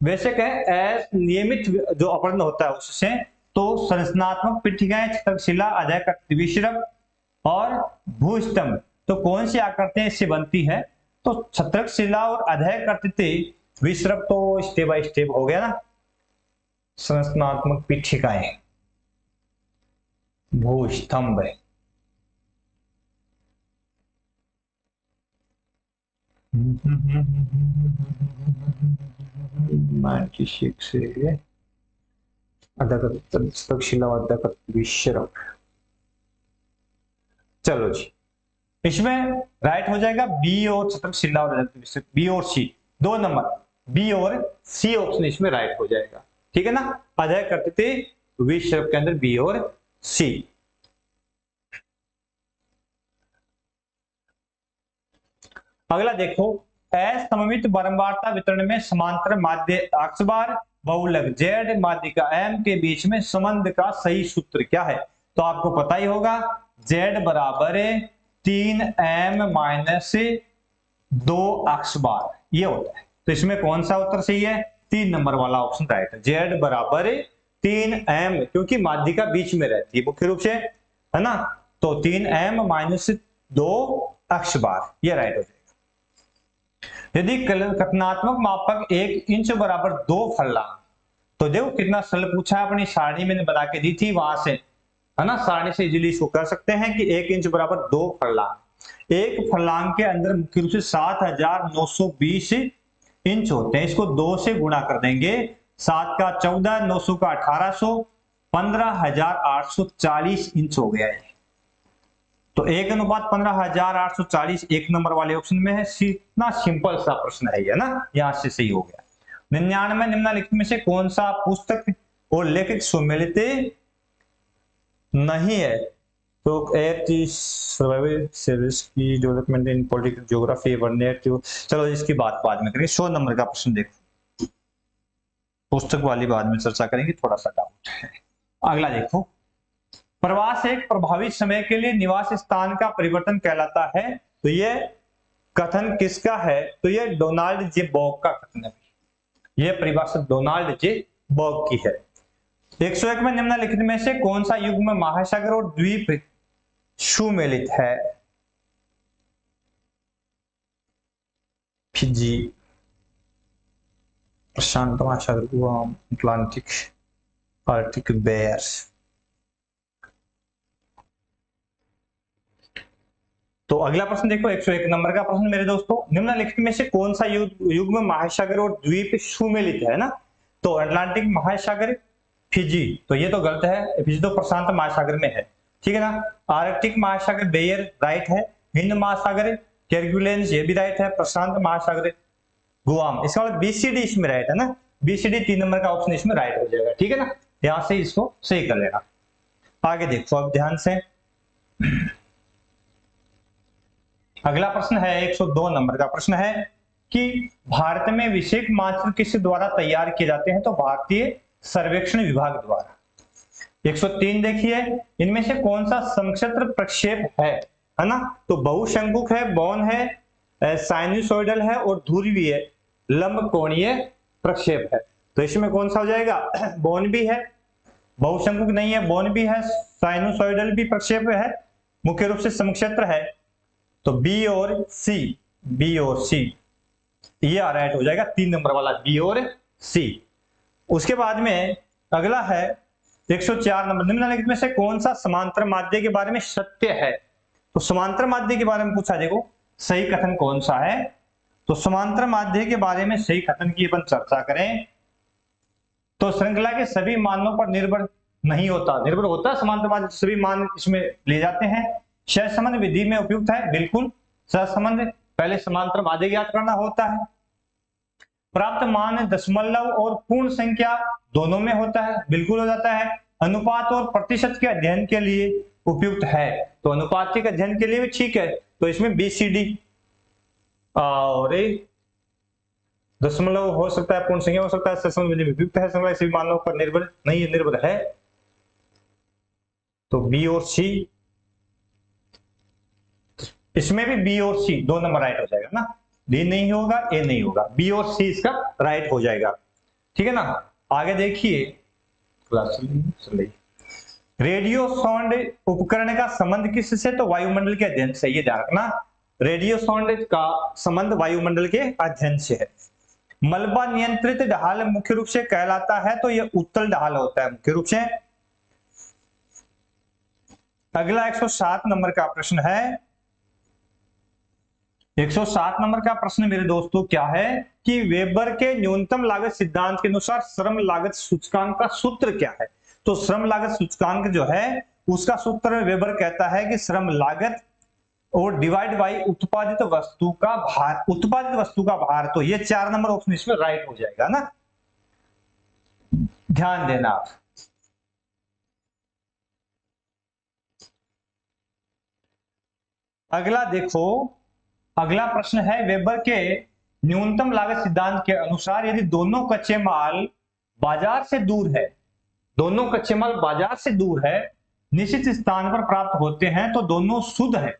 वैसे कहें नियमित जो अपरदन होता है उससे तो संरचनात्मक पीठिकाएं, छत्रशिला, अधःकर्त विषरभ और भूस्तंभ, तो कौन सी आकृतियां इससे बनती है? तो छत्रशिला और अधःकर्त विषरभ तो स्टेप बाय स्टेप हो गया ना, संरचनात्मक पीठिकाएं, भूस्तंभ, विषरभ। चलो जी, इसमें राइट हो जाएगा बी और छत्रशिला और बी और सी, 2 नंबर बी और सी ऑप्शन इसमें राइट हो जाएगा। ठीक है ना, अधःकर्त विषरभ के अंदर बी और सी। अगला देखो, असममित बारंबारता वितरण में समांतर माध्य अक्ष बार बहुलक जेड माध्यिका एम के बीच में संबंध का सही सूत्र क्या है? तो आपको पता ही होगा, जेड बराबर 3m - 2 अक्ष बार, ये होता है। तो इसमें कौन सा उत्तर सही है? 3 नंबर वाला ऑप्शन राइट है, जेड बराबर 3m, क्योंकि माध्यिका बीच में रहती है मुख्य रूप से, है ना, तो 3m - 2 अक्ष बार, ये राइट हो जाएगा। यदि कथनात्मक मापक 1 इंच बराबर 2 फर्लांग, तो देखो कितना सरल पूछा है, अपनी सारणी मैंने बना के दी थी वहां से, है ना, सारणी से इजीली इसको कर सकते हैं कि 1 इंच बराबर 2 फर्लांग। एक फर्लांग के अंदर मुख्य रूप से 7920 इंच होते हैं, इसको 2 से गुणा कर देंगे, 7 का 14, 900 का 1800, 15,840 इंच हो गया है। तो 1:15,840 1 नंबर वाले ऑप्शन में है। इतना सिंपल सा प्रश्न है ये ना, यहां से सही हो गया। 99 निम्नलिखित में से कौन सा पुस्तक और लेखक सुमेलित नहीं है? तो सर्वाइवल सर्विस की डेवलपमेंट इन पॉलिटिकल ज्योग्राफी वर्नेट, चलो इसकी बात बाद में करेंगे। 100 नंबर का प्रश्न देखो, पुस्तक वाली बाद में चर्चा करेंगे, थोड़ा सा डाउट है। अगला देखो, प्रवास एक प्रभावित समय के लिए निवास स्थान का परिवर्तन कहलाता है। तो ये कथन किसका है? तो ये डोनाल्ड जे बॉग का कथन है। ये परिभाषा डोनाल्ड जे बॉग की है। 101 में निम्नलिखित में से कौन सा युग्म महासागर और द्वीप सुमेलित है? फिजी, प्रशांत महासागर, गुआम, अटलांटिक, आर्कटिक बेयर। तो अगला प्रश्न देखो, 101 नंबर का प्रश्न मेरे दोस्तों, निम्नलिखित में से कौन सा युग्म महासागर और द्वीप सुमेलित है ना? तो अटलांटिक महासागर, फिजी, तो ये तो गलत है, फिजी तो प्रशांत महासागर में है, ठीक है ना। आर्कटिक महासागर बेयर राइट है, हिंद महासागर केरगुलेंस ये भी राइट है, प्रशांत महासागर गुआम, इसका मतलब बीसीडी इसमें राइट है ना, बीसीडी 3 नंबर का ऑप्शन इसमें राइट हो जाएगा, ठीक है ना। यहां से इसको सही कर लेना। आगे देखो अब ध्यान से, अगला प्रश्न है 102 नंबर का प्रश्न है कि भारत में विषयक मानचित्र किस द्वारा तैयार किए जाते हैं? तो भारतीय सर्वेक्षण विभाग द्वारा। 103 देखिए, इनमें से कौन सा समक्षेत्र प्रक्षेप है ना? तो बहुशंकुक है, बौन है, साइनसोइडल है और ध्रुवीय लंब कोणीय प्रक्षेप है। तो इसमें कौन सा हो जाएगा? बौन भी है, बहुशंकुक नहीं है, बौन भी है, साइनसोइडल भी प्रक्षेप है, मुख्य रूप से समक्षेत्र है। तो बी और सी बी और सी, ये राइट हो जाएगा 3 नंबर वाला बी और सी। उसके बाद में अगला है 104 नंबर, निम्नलिखित में से कौन सा समांतर माध्य के बारे में सत्य है? तो समांतर माध्य के बारे में पूछा, देखो सही कथन कौन सा है? तो समांतर माध्य के बारे में सही कथन की अपन चर्चा करें तो श्रृंखला के सभी मानों पर निर्भर नहीं होता, निर्भर होता है समांतर माध्य, सभी मान इसमें ले जाते हैं। सहसंबंध विधि में उपयुक्त है, बिल्कुल। सहसंबंध पहले समांतर माध्य ज्ञात करना होता है। प्राप्त मान दशमलव और पूर्ण संख्या दोनों में होता है, बिल्कुल हो जाता है। अनुपात और प्रतिशत के अध्ययन के लिए उपयुक्त है, तो अनुपात के अध्ययन के लिए भी ठीक है, तो इसमें BCD और दशमलव हो सकता है, पूर्ण संख्या हो सकता है, सहसंबंध विधि में उपयुक्त है, संख्या सभी मानों पर निर्भर नहीं है, निर्भर है, तो बी और सी, इसमें भी बी और सी 2 नंबर राइट हो जाएगा ना, डी नहीं होगा, ए नहीं होगा, बी और सी इसका राइट हो जाएगा, ठीक है ना। आगे देखिए, रेडियो साउंड उपकरण का संबंध किससे? तो वायुमंडल के अध्ययन से, ये ध्यान रखना, रेडियो साउंड का संबंध वायुमंडल के अध्ययन से है। मलबा नियंत्रित ढाल मुख्य रूप से कहलाता है, तो यह उत्तल ढाल होता है मुख्य रूप से। अगला 107 नंबर का प्रश्न है। 107 नंबर का प्रश्न मेरे दोस्तों क्या है कि वेबर के न्यूनतम लागत सिद्धांत के अनुसार श्रम लागत सूचकांक का सूत्र क्या है? तो श्रम लागत सूचकांक जो है उसका सूत्र वेबर कहता है कि श्रम लागत और डिवाइड बाई उत्पादित वस्तु का भार, उत्पादित वस्तु का भार, तो ये 4 नंबर ऑप्शन इसमें राइट हो जाएगा ना, ध्यान देना आप। अगला देखो, अगला प्रश्न है, वेबर के न्यूनतम लागत सिद्धांत के अनुसार यदि दोनों कच्चे माल बाजार से दूर है, दोनों कच्चे माल बाजार से दूर है, निश्चित स्थान पर प्राप्त होते हैं, तो दोनों शुद्ध है,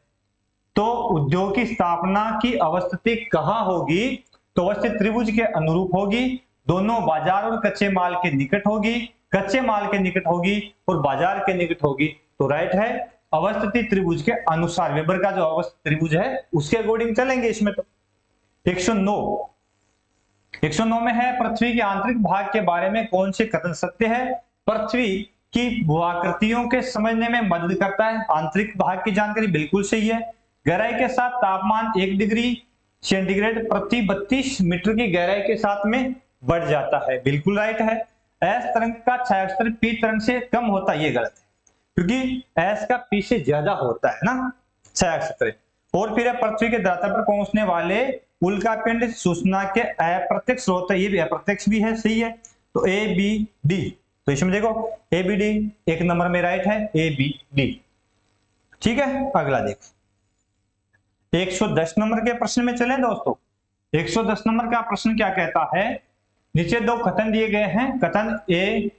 तो उद्योग की स्थापना की अवस्थिति कहां होगी? तो अवस्थित त्रिभुज के अनुरूप होगी, दोनों बाजार और कच्चे माल के निकट होगी, कच्चे माल के निकट होगी और बाजार के निकट होगी, तो राइट है अवस्थिति त्रिभुज के अनुसार, वेबर का जो अवस्थित त्रिभुज है उसके अकॉर्डिंग चलेंगे इसमें। तो 109 में है, पृथ्वी के आंतरिक भाग के बारे में कौन से कथन सत्य है? पृथ्वी की भूआकृतियों के समझने में मदद करता है, आंतरिक भाग की जानकारी बिल्कुल सही है। गहराई के साथ तापमान 1 डिग्री सेंटीग्रेड प्रति 32 मीटर की गहराई के साथ में बढ़ जाता है, बिल्कुल राइट है। एस तरंग का छायांतर पी तरंग से कम होता है, ये गलत है, क्योंकि एस का पी से ज्यादा होता है ना छायांतर। और फिर पृथ्वी के धरातल पर पहुंचने वाले उल्कापिंड सूचना के अप्रत्यक्ष स्रोत है, ये भी अप्रत्यक्ष भी है, सही है, तो ए बी डी, तो इसमें देखो ए बी डी 1 नंबर में राइट है, ए बी डी, ठीक है। अगला देखो 110 नंबर के प्रश्न में चलें दोस्तों। 110 नंबर का प्रश्न क्या कहता है? नीचे 2 कथन दिए गए हैं, कथन ए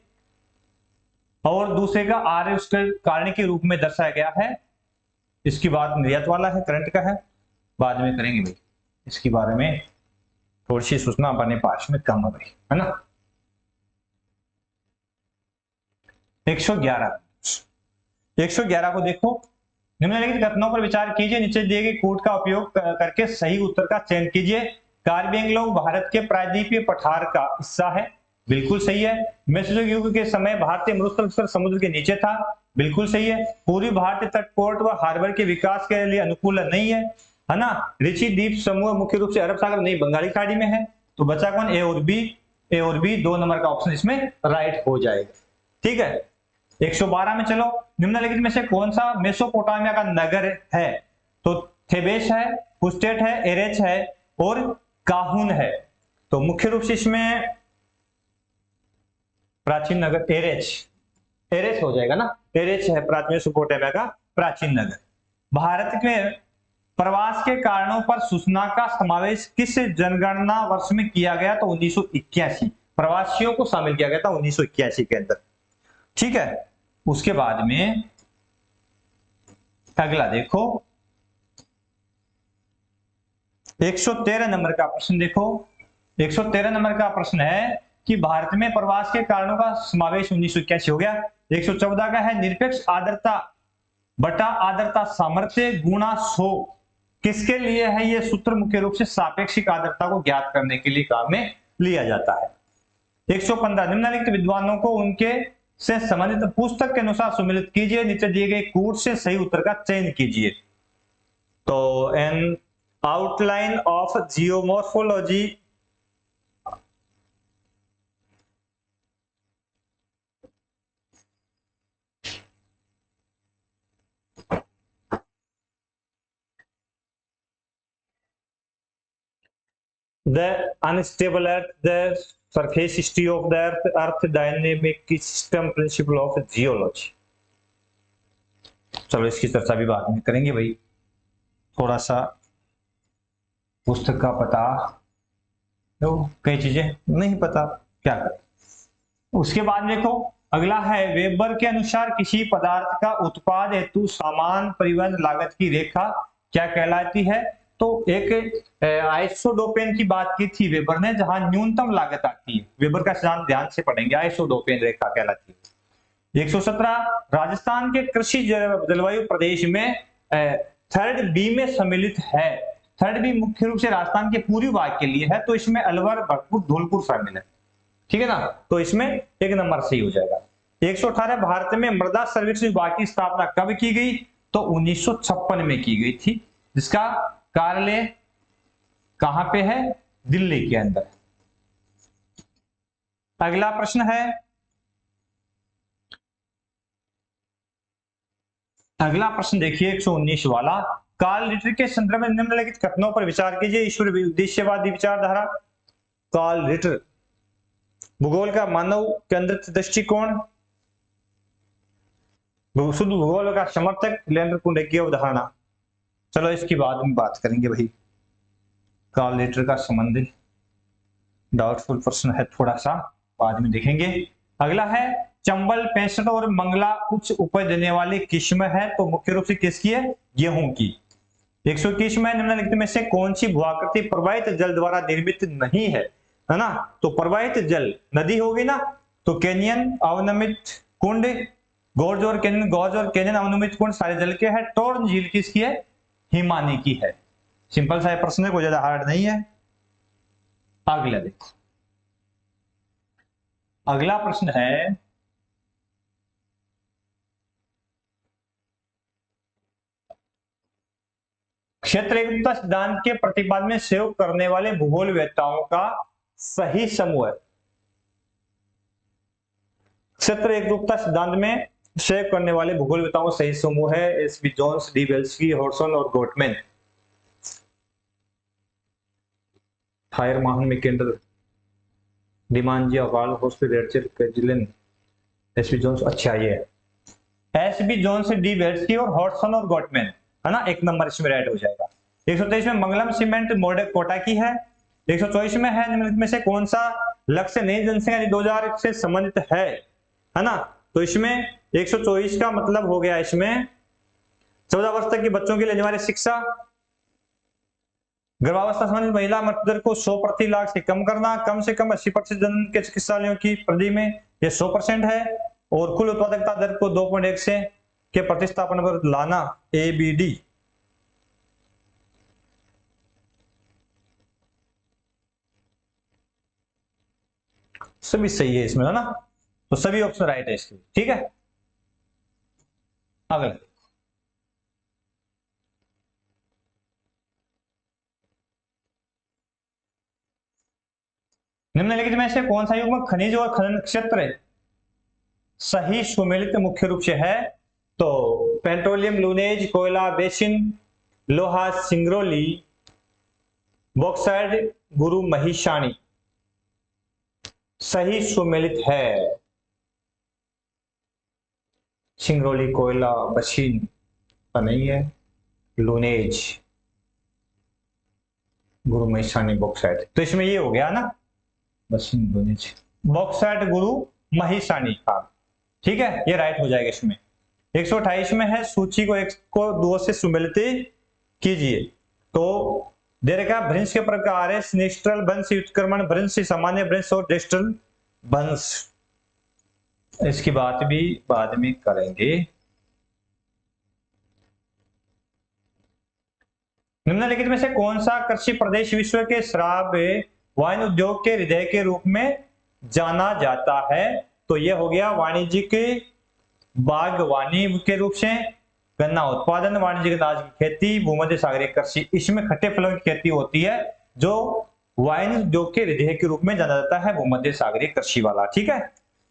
और दूसरे का आर उसके कारण के रूप में दर्शाया गया है। इसकी बात निर्यात वाला है, करंट का है, बाद में करेंगे भाई, इसके बारे में थोड़ी सी सूचना अपने पास में कम है भाई, है ना। 111 को देखो, निम्नलिखित कथनों पर विचार कीजिए, नीचे दिए गए कोड का उपयोग करके सही उत्तर का चयन कीजिए। कार्बिंगलोंग भारत के प्रायद्वीपीय पठार का हिस्सा है, बिल्कुल सही है। मेसोजोइक युग के समय भारतीय मरुस्थल स्तर समुद्र के नीचे था, बिल्कुल सही है। पूर्वी भारतीय तटपोर्ट व हार्बर के विकास के लिए अनुकूल नहीं है ना। ऋषि द्वीप समूह मुख्य रूप से अरब सागर नहीं बंगाली खाड़ी में है, तो बचा कौन? ए और बी, ए और बी 2 नंबर का ऑप्शन इसमें राइट हो जाएगा, ठीक है। 112 में चलो, निम्नलिखित में से कौन सा मेसोपोटामिया का नगर है? तो थेबेस है, पुस्टेट है, एरेच है और काहुन है, तो मुख्य रूप से इसमें प्राचीन नगर एरेच हो जाएगा ना, एरेच है प्राचीन मेसोपोटामिया का प्राचीन नगर। भारत में प्रवास के कारणों पर सूचना का समावेश किस जनगणना वर्ष में किया गया? तो 1981, प्रवासियों को शामिल किया गया था 1981 के अंदर, ठीक है। उसके बाद में अगला देखो 113 नंबर का प्रश्न देखो। 113 नंबर का प्रश्न है कि भारत में प्रवास के कारणों का समावेश 1981 हो गया। 114 का है निरपेक्ष आर्द्रता बटा आर्द्रता सामर्थ्य गुणा 100 किसके लिए है ये सूत्र? मुख्य रूप से सापेक्षिक आर्द्रता को ज्ञात करने के लिए काम में लिया जाता है। 115 निम्नलिखित विद्वानों को उनके से संबंधित पुस्तक के अनुसार सम्मिलित कीजिए, नीचे दिए गए कोड से सही उत्तर का चयन कीजिए। तो N outline of geomorphology the unstable earth, the surface history of the earth dynamic system principle of geology। चलो इसकी चर्चा भी बाद में करेंगे भाई, थोड़ा सा पुस्तक का पता तो कई चीजें नहीं पता, क्या करें। उसके बाद देखो अगला है, वेबर के अनुसार किसी पदार्थ का उत्पाद हेतु समान परिवहन लागत की रेखा क्या कहलाती है? तो एक आइसोडोपेन की बात की थी वेबर ने, जहां न्यूनतम लागत आती है। वेबर का सिद्धांत ध्यान से पढ़ेंगे, आइसोडोपेन रेखा कहलाती है। 117 राजस्थान के कृषि जलवायु प्रदेश में थर्ड बी में सम्मिलित है। थर्ड बी मुख्य रूप से राजस्थान के पूर्वी भाग के लिए है, तो इसमें अलवर, भरतपुर, धौलपुर शामिल है, ठीक है ना। तो इसमें एक नंबर सही हो जाएगा। 118 भारत में मृदा सर्वेक्षण विभाग की स्थापना कब की गई? तो 1956 में की गई थी, जिसका कार्यालय कहां पे है? दिल्ली के अंदर। अगला प्रश्न है, अगला प्रश्न देखिए 119 वाला, कार्ल रिटर के संदर्भ में निम्नलिखित कथनों पर विचार कीजिए। ईश्वर उद्देश्यवादी विचारधारा। कार्ल रिटर भूगोल का मानव केंद्रित दृष्टिकोण, शुद्ध भूगोल का समर्थक, लेंडर कुंडे की अवधारणा। चलो इसकी बाद में बात करेंगे भाई, कार्ल रिटर का संबंध डाउटफुल प्रश्न है, थोड़ा सा बाद में देखेंगे। अगला है, चंबल 65 और मंगला उच्च उपज देने वाली किस्म है, तो मुख्य रूप से किसकी है? गेहूं की। 121 में निम्नलिखित में से कौन सी भूआकृति प्रवाहित जल द्वारा निर्मित नहीं है? है ना, तो प्रवाहित जल नदी होगी ना, तो कैनियन, अवनमित कुंड, गॉर्ज और कैनियन, गॉर्ज और कैनियन, अवनमित कुंड सारे जल के है। टोर्न झील किसकी है? हिमानी की है। सिंपल सा प्रश्न है, कोई ज्यादा हार्ड नहीं है। अगला देखो, अगला प्रश्न है, क्षेत्र एकरूपता सिद्धांत के प्रतिपादन में सहयोग करने वाले भूगोलवेत्ताओं का सही समूह है। क्षेत्र एकरूपता सिद्धांत में सहयोग करने वाले भूगोलवेत्ताओं का सही समूह है S B. Jones, D. Welsky, Hodgson और गोटमैन। थायर महान मैकेंडल, डिमांजिया, वाल, हॉस्पिटल, रेडचर, कैजिलन, एस.बी. जोन्स। अच्छा ये एस.बी. Jones, D. वेल्स्की और हॉडसन और गोटमैन, है ना, एक नंबर इसमें राइट हो जाएगा। 123 में मंगलम सीमेंट मॉडल कोटा की है। 124 में है, निम्नलिखित में से कौन सा लक्ष्य नई जनसंख्या 2000 से संबंधित है ना, तो इसमें 124 का मतलब हो गया, इसमें 14 वर्ष तक के बच्चों के लिए अनिवार्य शिक्षा, गर्भावस्था संबंधित महिला मृत्यु दर को 100 प्रति लाख से कम करना, कम से कम 80% जनन के चिकित्सालयों की परिधि में यह 100% है, और कुल उत्पादकता दर को 2.1 से के प्रतिस्थापन पर लाना, ABD। सभी सही है इसमें, है ना, तो सभी ऑप्शन राइट है इसके, ठीक है। अगला, निम्नलिखित में से कौन सा युग्म खनिज और खनन क्षेत्र सही सुमेलित मुख्य रूप से है? तो पेट्रोलियम, लूनेज, कोयला बेसिन, लोहा सिंगरौली, बॉक्साइट गुरु महिषाणी सही सुमेलित है। सिंगरौली कोयला बेसिन का नहीं है, लूनेज, गुरु महिषाणी, बॉक्साइट, तो इसमें ये हो गया ना, बेसिन, लूनेज, बॉक्साइट गुरु महिषाणी का, ठीक है, ये राइट हो जाएगा इसमें। 128 में है, सूची को 1 को 2 से सुमेलित कीजिए, तो दे रखा भ्रंश के प्रकार है, सिनिस्ट्रल भ्रंश, उत्क्रमण भ्रंश, सामान्य भ्रंश और डिस्टल भ्रंश। इसकी बात भी बाद में करेंगे। निम्नलिखित में से कौन सा कृषि प्रदेश विश्व के शराब वाइन उद्योग के हृदय के रूप में जाना जाता है? तो यह हो गया वाणिज्यिक बागवानी के रूप से, गन्ना उत्पादन, वाणिज्यिक अनाज की खेती, भूमध्य सागरीय कृषि। इसमें खट्टे फलों की खेती होती है जो वाइन उद्योग के हृदय के रूप में जाना जाता है, भूमध्य सागरीय कृषि वाला। ठीक है।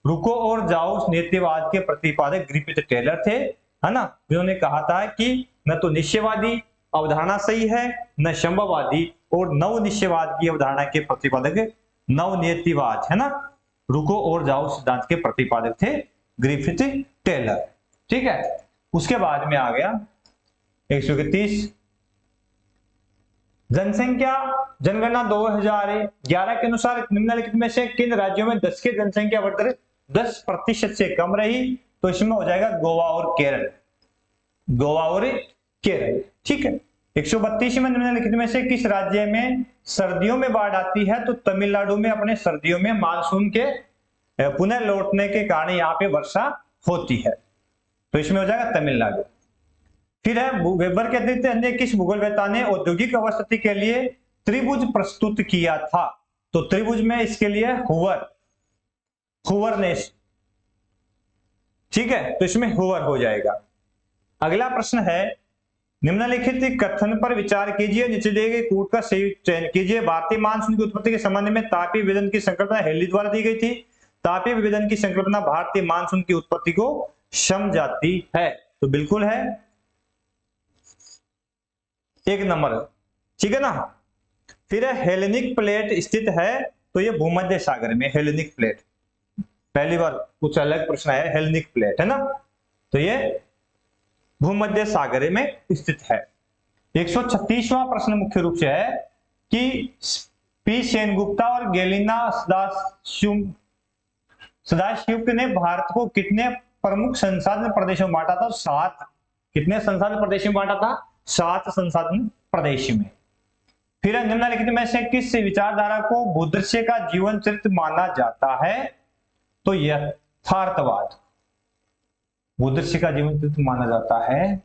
रुको और जाओ नीतिवाद के प्रतिपादक ग्रिफिथ टेलर थे, है ना, जिन्होंने कहा था कि न तो निश्चयवादी अवधारणा सही है, न शंभवादी और नव निश्चयवाद की अवधारणा के प्रतिपादक नवनीतिवाद, है ना, रुको और जाओ सिद्धांत के प्रतिपादक थे ग्रिफिथ टेलर। ठीक है। उसके बाद में आ गया 131, जनसंख्या जनगणना 2011 के अनुसार निम्नलिखित में से किन राज्यों में 10 के जनसंख्या बढ़कर 10% से कम रही? तो इसमें हो जाएगा गोवा और केरल, गोवा और केरल। ठीक है। 132 में निम्नलिखित में से किस राज्य में सर्दियों में बाढ़ आती है? तो तमिलनाडु में अपने सर्दियों में मानसून के पुनः लौटने के कारण यहाँ पे वर्षा होती है, तो इसमें हो जाएगा तमिलनाडु। फिर है वेबर के अतिरिक्त अन्य किस भूगोलवेत्ता ने औद्योगिक अवस्थिति के लिए त्रिभुज प्रस्तुत किया था? तो त्रिभुज में इसके लिए हुवर ने। ठीक है, तो इसमें हुवर हो जाएगा। अगला प्रश्न है, निम्नलिखित कथन पर विचार कीजिए, नीचे दिए गए कूट का सही चयन कीजिए। भारतीय मानसून की उत्पत्ति के संबंध में तापीय विभेदन की संकल्पना हेनली द्वारा दी गई थी। तापीय विभेदन की संकल्पना भारतीय मानसून की उत्पत्ति को समझाती है, तो बिल्कुल है 1 नंबर। ठीक है ना। फिर है हेलेनिक प्लेट स्थित है, तो ये भूमध्य सागर में हेलेनिक प्लेट, पहली बार कुछ अलग प्रश्न आया, हेलेनिक प्लेट, है ना, तो ये भूमध्य सागर में स्थित है। 136वां प्रश्न मुख्य रूप से है कि पी सेनगुप्ता और गेलिना सदाशिव ने भारत को कितने प्रमुख संसाधन प्रदेशों में बांटा था? 7। कितने संसाधन प्रदेशों में बांटा था? 7 संसाधन प्रदेश में। फिर निम्नलिखित में से किस विचारधारा को बुद्धस्य का जीवन चरित्र माना जाता है? तो यथार्थवाद, बुद्धस्य का जीवन चरित्र माना जाता है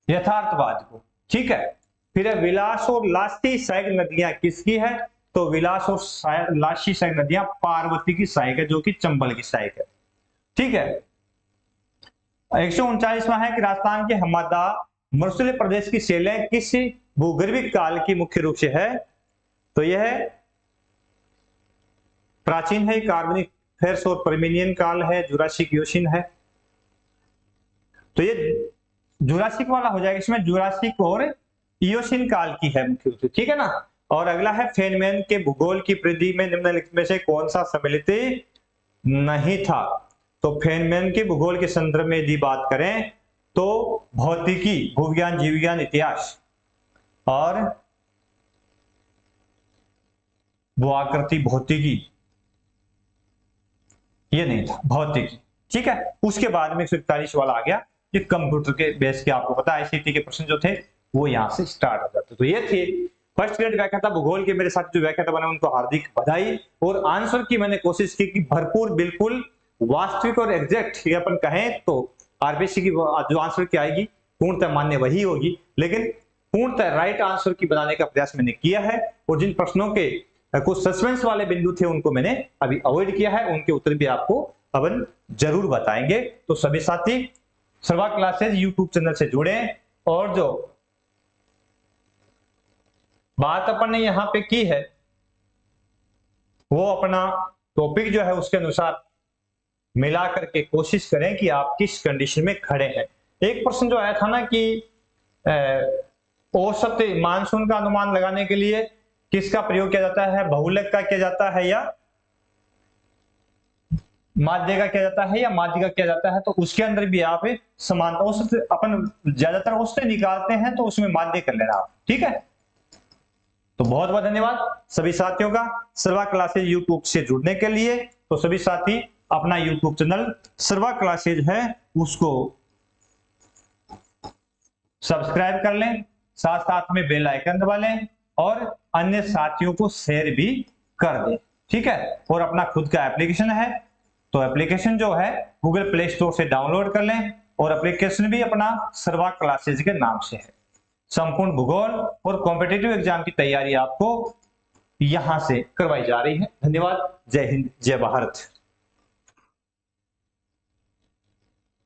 यथार्थवाद को। ठीक है। फिर है विलास और लासी सहायक नदियां किसकी है? तो विलास और लासी सहायक नदियां पार्वती की सहायक है, जो कि चंबल की सहायक है। ठीक है। 139वां है कि राजस्थान के हमादा मरुस्थलीय प्रदेश की शैलें किस भूगर्भिक काल की मुख्य रूप से है? तो यह प्राचीन है, कार्बनिक फेर्स और पर्मिनियन काल है, जुरासिक योशीन है, तो ये जुरासिक वाला हो जाएगा। इसमें जुरासिक और इयोशीन काल की है मुख्य रूप से। ठीक है ना। और अगला है फेनमैन के भूगोल की परिधि में निम्नलिखित में से कौन सा सम्मिलित नहीं था? तो फेनमैन के भूगोल के संदर्भ में यदि बात करें तो भौतिकी, भूविज्ञान, जीव विज्ञान, इतिहास और भूआकृति भौतिकी, ये नहीं था, भौतिकी। ठीक है। उसके बाद में 141 वाला आ गया, ये कंप्यूटर के बेस के, आपको पता है आईसीटी के प्रश्न जो थे वो यहां से स्टार्ट हो जाते। तो ये थे फर्स्ट ग्रेड व्याख्याता भूगोल के मेरे साथ जो व्याख्याता बने उनको हार्दिक बधाई। और आंसर की मैंने कोशिश की कि भरपूर, बिल्कुल वास्तविक और एग्जैक्ट, ये अपन कहें तो आरबीसी की जो आंसर की आएगी पूर्णतः मान्य वही होगी, लेकिन पूर्णतः राइट आंसर की बनाने का प्रयास मैंने किया है। और जिन प्रश्नों के कुछ सस्पेंस वाले बिंदु थे उनको मैंने अभी अवॉइड किया है, उनके उत्तर भी आपको अपन जरूर बताएंगे। तो सभी साथी सर्वा क्लासेज यूट्यूब चैनल से जुड़े, और जो बात अपन ने यहां पे की है वो अपना टॉपिक जो है उसके अनुसार मिला करके कोशिश करें कि आप किस कंडीशन में खड़े हैं। एक प्रश्न जो आया था ना कि औसत मानसून का अनुमान लगाने के लिए किसका प्रयोग किया जाता है? बहुलक का किया जाता है या माध्य का किया जाता है या माध्य का किया जाता है? तो उसके अंदर भी आप समान औसत, अपन ज्यादातर औसत निकालते हैं तो उसमें माध्य कर लेना आप। ठीक है। तो बहुत बहुत धन्यवाद सभी साथियों का सर्वा क्लासेज यूट्यूब से जुड़ने के लिए। तो सभी साथी अपना यूट्यूब चैनल सर्वा क्लासेज है उसको सब्सक्राइब कर लें, साथ साथ में बेल आइकन दबा लें और अन्य साथियों को शेयर भी कर दें। ठीक है। और अपना खुद का एप्लीकेशन है, तो एप्लीकेशन जो है गूगल प्ले स्टोर से डाउनलोड कर लें, और एप्लीकेशन भी अपना सर्वा क्लासेज के नाम से है। संपूर्ण भूगोल और कॉम्पिटिटिव एग्जाम की तैयारी आपको यहां से करवाई जा रही है। धन्यवाद। जय हिंद, जय भारत।